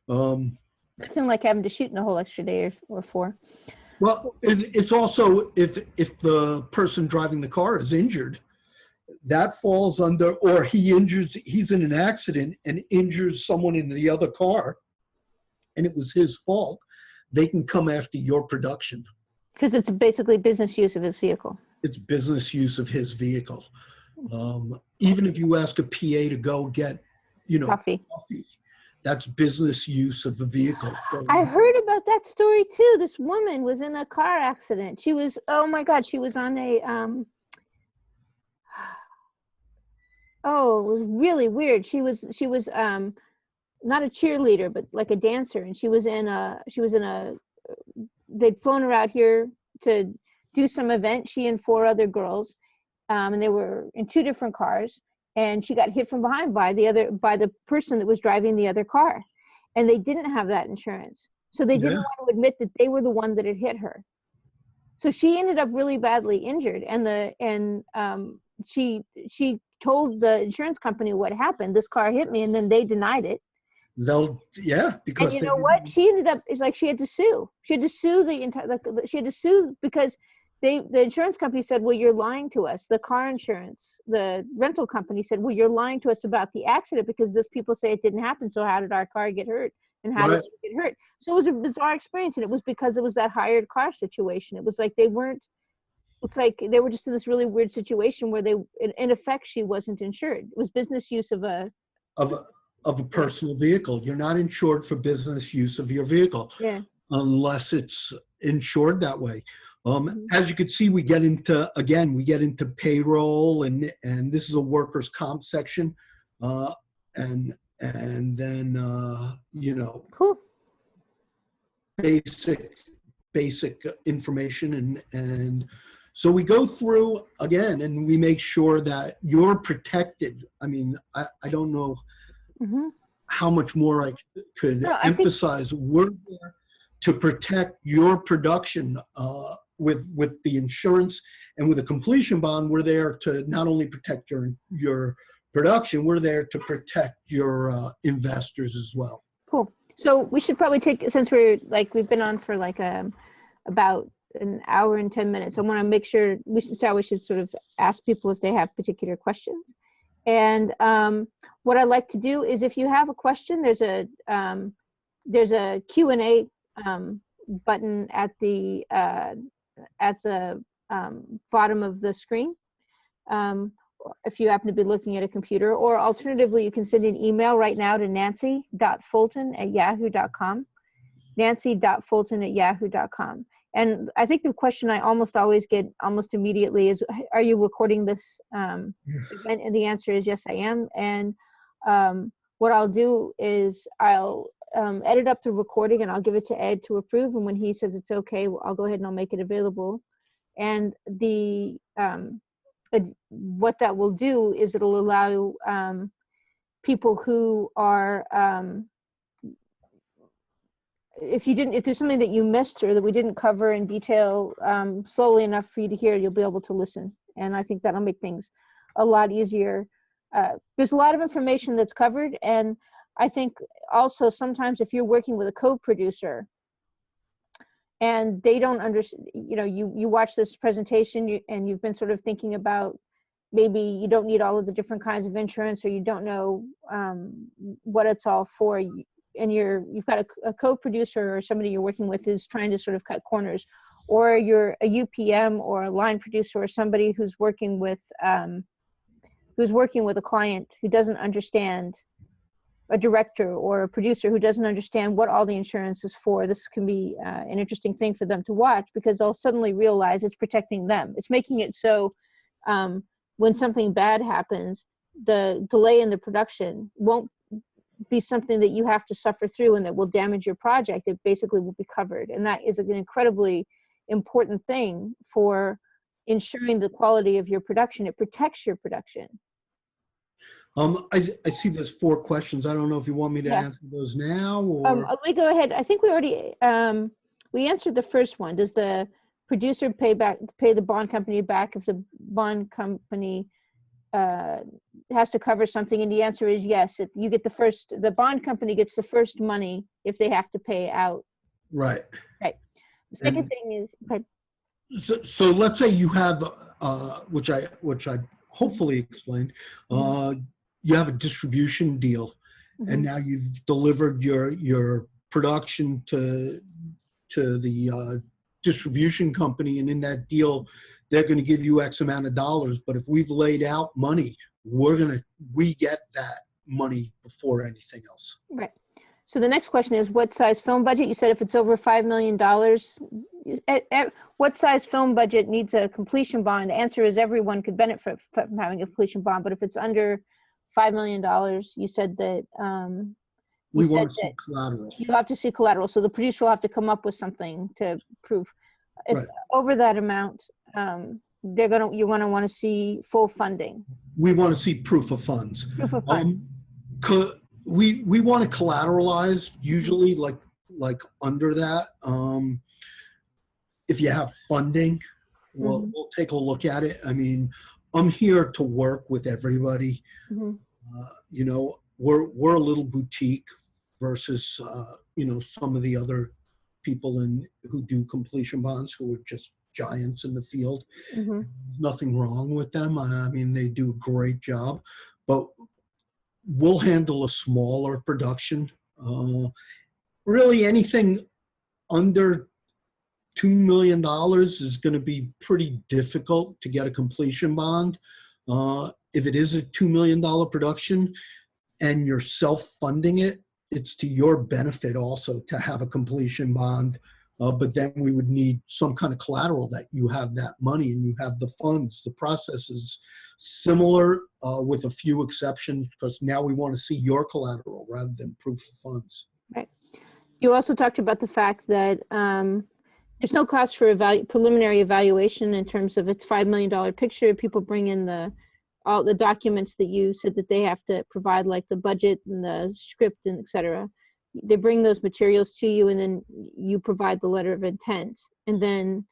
Nothing like having to shoot in a whole extra day or 4. Well, it's also if the person driving the car is injured, that falls under, or he's in an accident and injures someone in the other car, and it was his fault, they can come after your production. Because it's basically business use of his vehicle. It's business use of his vehicle. Even if you ask a PA to go get, Coffee. That's business use of the vehicle. So, I heard about that story too. This woman was in a car accident. She was, oh my God, she was on a, oh, it was really weird. She was not a cheerleader, but like a dancer. And they'd flown her out here to do some event, she and 4 other girls. And they were in 2 different cars. And she got hit from behind by the person that was driving the other car. And they didn't have that insurance. So they didn't want to admit that they were the one that had hit her. So she ended up really badly injured. And she told the insurance company what happened. This car hit me, and then they denied it. Because and you know what? She ended up, it's like she had to sue. She had to sue because the insurance company said, well, you're lying to us. The car insurance, the rental company said, well, you're lying to us about the accident because these people say it didn't happen. So how did our car get hurt? And how did she get hurt? So it was a bizarre experience. And it was because it was that hired car situation. It was like they were just in this really weird situation where in effect, she wasn't insured. It was business use of a personal vehicle. You're not insured for business use of your vehicle unless it's insured that way. As you can see, we get into payroll, and this is a workers' comp section, and then cool. basic information, and so we go through again, and we make sure that you're protected. I mean, I don't know how much more I could emphasize. We're there to protect your production. With the insurance and with a completion bond, we're there to not only protect your production, we're there to protect your investors as well. Cool. So we should probably since we've been on for about an hour and 10 minutes, I want to make sure we should sort of ask people if they have particular questions. And what I like to do is, if you have a question, there's a Q&A button at the bottom of the screen, if you happen to be looking at a computer, or alternatively, you can send an email right now to nancy.fulton@yahoo.com, nancy.fulton@yahoo.com. And I think the question I almost always get almost immediately is, are you recording this event? And the answer is yes, I am. And what I'll do is I'll edit up the recording, and I'll give it to Ed to approve. And when he says it's okay, I'll go ahead and I'll make it available. And what that will do is it'll allow people who are, if there's something that you missed or that we didn't cover in detail slowly enough for you to hear, you'll be able to listen. And I think that'll make things a lot easier. There's a lot of information that's covered, and I think also sometimes if you're working with a co-producer and they don't understand, you watch this presentation and you've been sort of thinking about maybe you don't need all of the different kinds of insurance, or you don't know what it's all for, and you've got a co-producer or somebody you're working with who's trying to sort of cut corners, or you're a UPM or a line producer or somebody who's working with a client who doesn't understand, a director or a producer who doesn't understand what all the insurance is for. This can be an interesting thing for them to watch, because they'll suddenly realize it's protecting them. It's making it so when something bad happens, the delay in the production won't be something that you have to suffer through and that will damage your project. It basically will be covered. And that is an incredibly important thing for ensuring the quality of your production. It protects your production. I see there's 4 questions. I don't know if you want me to answer those now, or let me go ahead. I think we already we answered the first one. Does the producer pay the bond company back if the bond company has to cover something? And the answer is yes. The bond company gets the first money if they have to pay out. Right. Right. The second And thing is, okay. so let's say you have, which I hopefully explained, you have a distribution deal, and now you've delivered your production to the distribution company, and in that deal, they're going to give you X amount of dollars. But if we've laid out money, we get that money before anything else. Right. So the next question is, what size film budget? You said if it's over $5 million, what size film budget needs a completion bond? The answer is everyone could benefit from having a completion bond. But if it's under $5 million, you said that we want to see collateral. You have to see collateral. So the producer will have to come up with something to prove. If Right. over that amount, you're going to want to see full funding. We want to see proof of funds. Proof of funds. We want to collateralize usually like under that. If you have funding, we'll take a look at it. I mean, I'm here to work with everybody. You know, we're a little boutique versus some of the other people who do completion bonds who are just giants in the field. Nothing wrong with them. I mean, they do a great job, but we'll handle a smaller production. Really anything under $2 million is going to be pretty difficult to get a completion bond. If it is a $2 million production and you're self-funding it, it's to your benefit also to have a completion bond. But then we would need some kind of collateral that you have that money and you have the funds. The process is similar with a few exceptions, because now we want to see your collateral rather than proof of funds. Right. You also talked about the fact that there's no cost for preliminary evaluation in terms of its $5 million picture. People bring in all the documents that you said that they have to provide, like the budget and the script and et cetera. They bring those materials to you, and then you provide the letter of intent. And then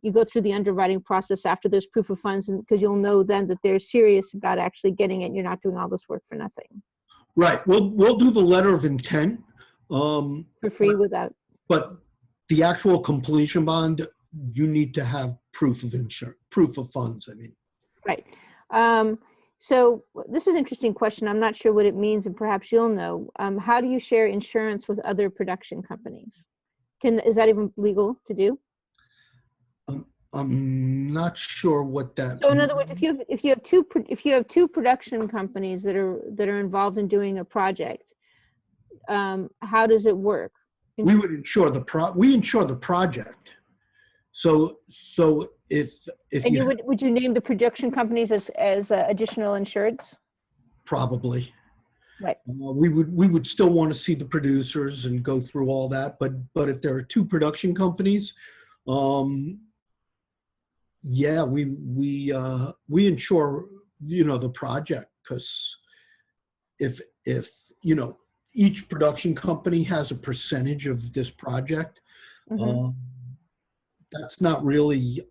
you go through the underwriting process after there's proof of funds, and because you'll know then that they're serious about actually getting it. You're not doing all this work for nothing. Right. We'll do the letter of intent for free without. But the actual completion bond, you need to have proof of funds. I mean. Right. So this is an interesting question. I'm not sure what it means, and perhaps you'll know. How do you share insurance with other production companies? Is that even legal to do? I'm not sure what that. So in other words, if you have two production companies that are involved in doing a project, how does it work? We would insure we insure the project. So if would you name the production companies as additional insureds? Probably. Right. We would still want to see the producers and go through all that, but if there are two production companies, yeah, we insure the project, because if each production company has a percentage of this project. That's not really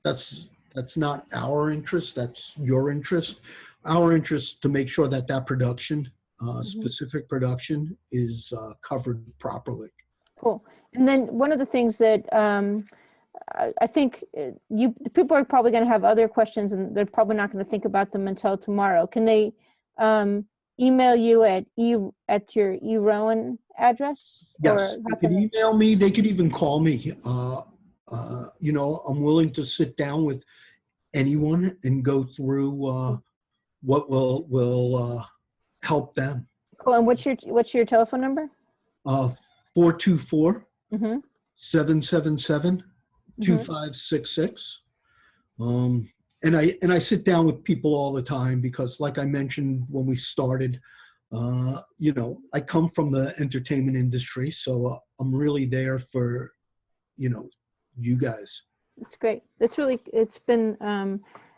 that's not our interest. That's your interest. Our interest to make sure that production, specific production, is covered properly. Cool. And then one of the things that I think people are probably going to have other questions, and they're probably not going to think about them until tomorrow. Can they email you at your Rowin address? Yes, they could email me. They could even call me. I'm willing to sit down with anyone and go through what will help them. Cool. And what's your telephone number? 424 777 2566. And I sit down with people all the time, because, like I mentioned when we started, I come from the entertainment industry, so I'm really there for, you guys. That's great. It's been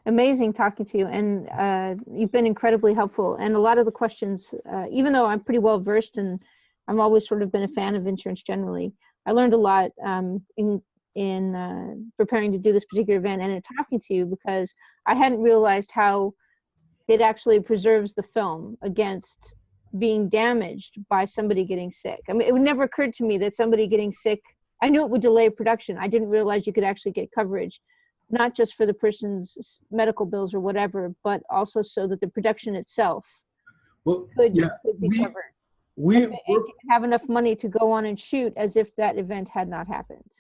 amazing talking to you, and you've been incredibly helpful. And a lot of the questions, even though I'm pretty well versed and I'm always sort of been a fan of insurance generally, I learned a lot in preparing to do this particular event and in talking to you, because I hadn't realized how it actually preserves the film against being damaged by somebody getting sick. I mean, it would never occurred to me that somebody getting sick, I knew it would delay production. I didn't realize you could actually get coverage, not just for the person's medical bills or whatever, but also so that the production itself could be covered. And have enough money to go on and shoot as if that event had not happened.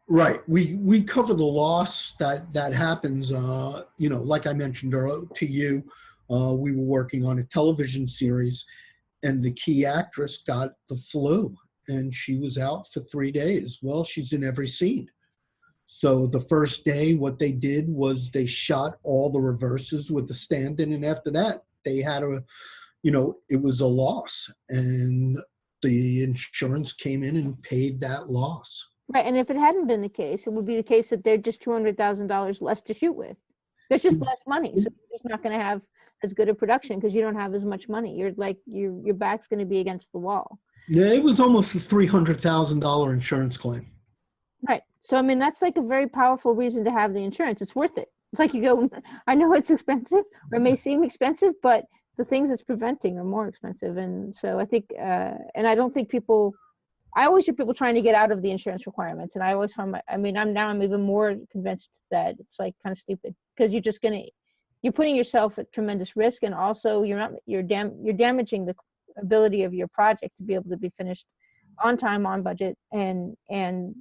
Right. We cover the loss that happens. Like I mentioned to you, we were working on a television series, and the key actress got the flu, and she was out for 3 days. Well, she's in every scene. So the first day, what they did was they shot all the reverses with the stand-in, and after that, they had it was a loss, and the insurance came in and paid that loss. Right, and if it hadn't been the case, it would be the case that they're just $200,000 less to shoot with. There's just less money, so you're just not going to have as good a production because you don't have as much money. You're like your back's going to be against the wall. Yeah, it was almost a $300,000 insurance claim. Right. So I mean, that's like a very powerful reason to have the insurance. It's worth it. It's like you go, I know it's expensive, or it may seem expensive, but the things it's preventing are more expensive. And so I think, and I don't think I always hear people trying to get out of the insurance requirements. And I always find, I'm even more convinced that it's like kind of stupid, because you're putting yourself at tremendous risk. And also you're damaging the ability of your project to be able to be finished on time, on budget, and in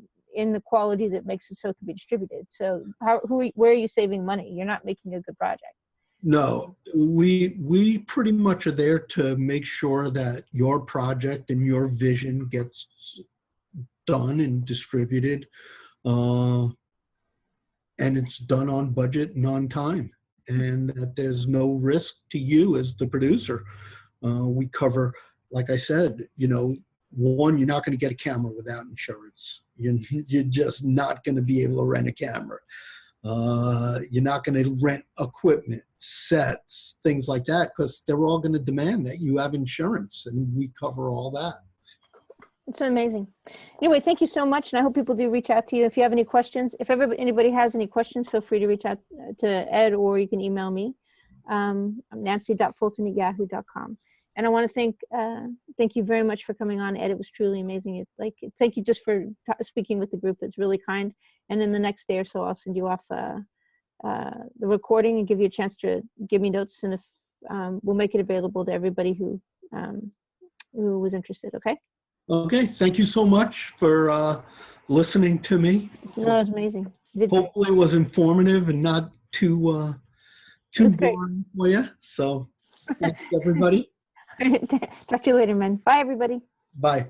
the quality that makes it so it can be distributed. So where are you saving money? You're not making a good project. No, we pretty much are there to make sure that your project and your vision gets done and distributed, and it's done on budget and on time, and that there's no risk to you as the producer. We cover, like I said, one, you're not going to get a camera without insurance. You're just not going to be able to rent a camera. You're not going to rent equipment, sets, things like that, because they're all going to demand that you have insurance, and we cover all that. It's amazing. Anyway, thank you so much, and I hope people do reach out to you if you have any questions. If anybody has any questions, feel free to reach out to Ed, or you can email me. I'm nancy.fulton@yahoo.com. And I want to thank you very much for coming on, Ed. It was truly amazing. Thank you just for speaking with the group. It's really kind. And then the next day or so, I'll send you off the recording and give you a chance to give me notes. And if we'll make it available to everybody who was interested. Okay. Okay. Thank you so much for listening to me. No, it was amazing. Hopefully, it was informative and not too boring for you. So, thanks everybody. Talk to you later, man. Bye, everybody. Bye.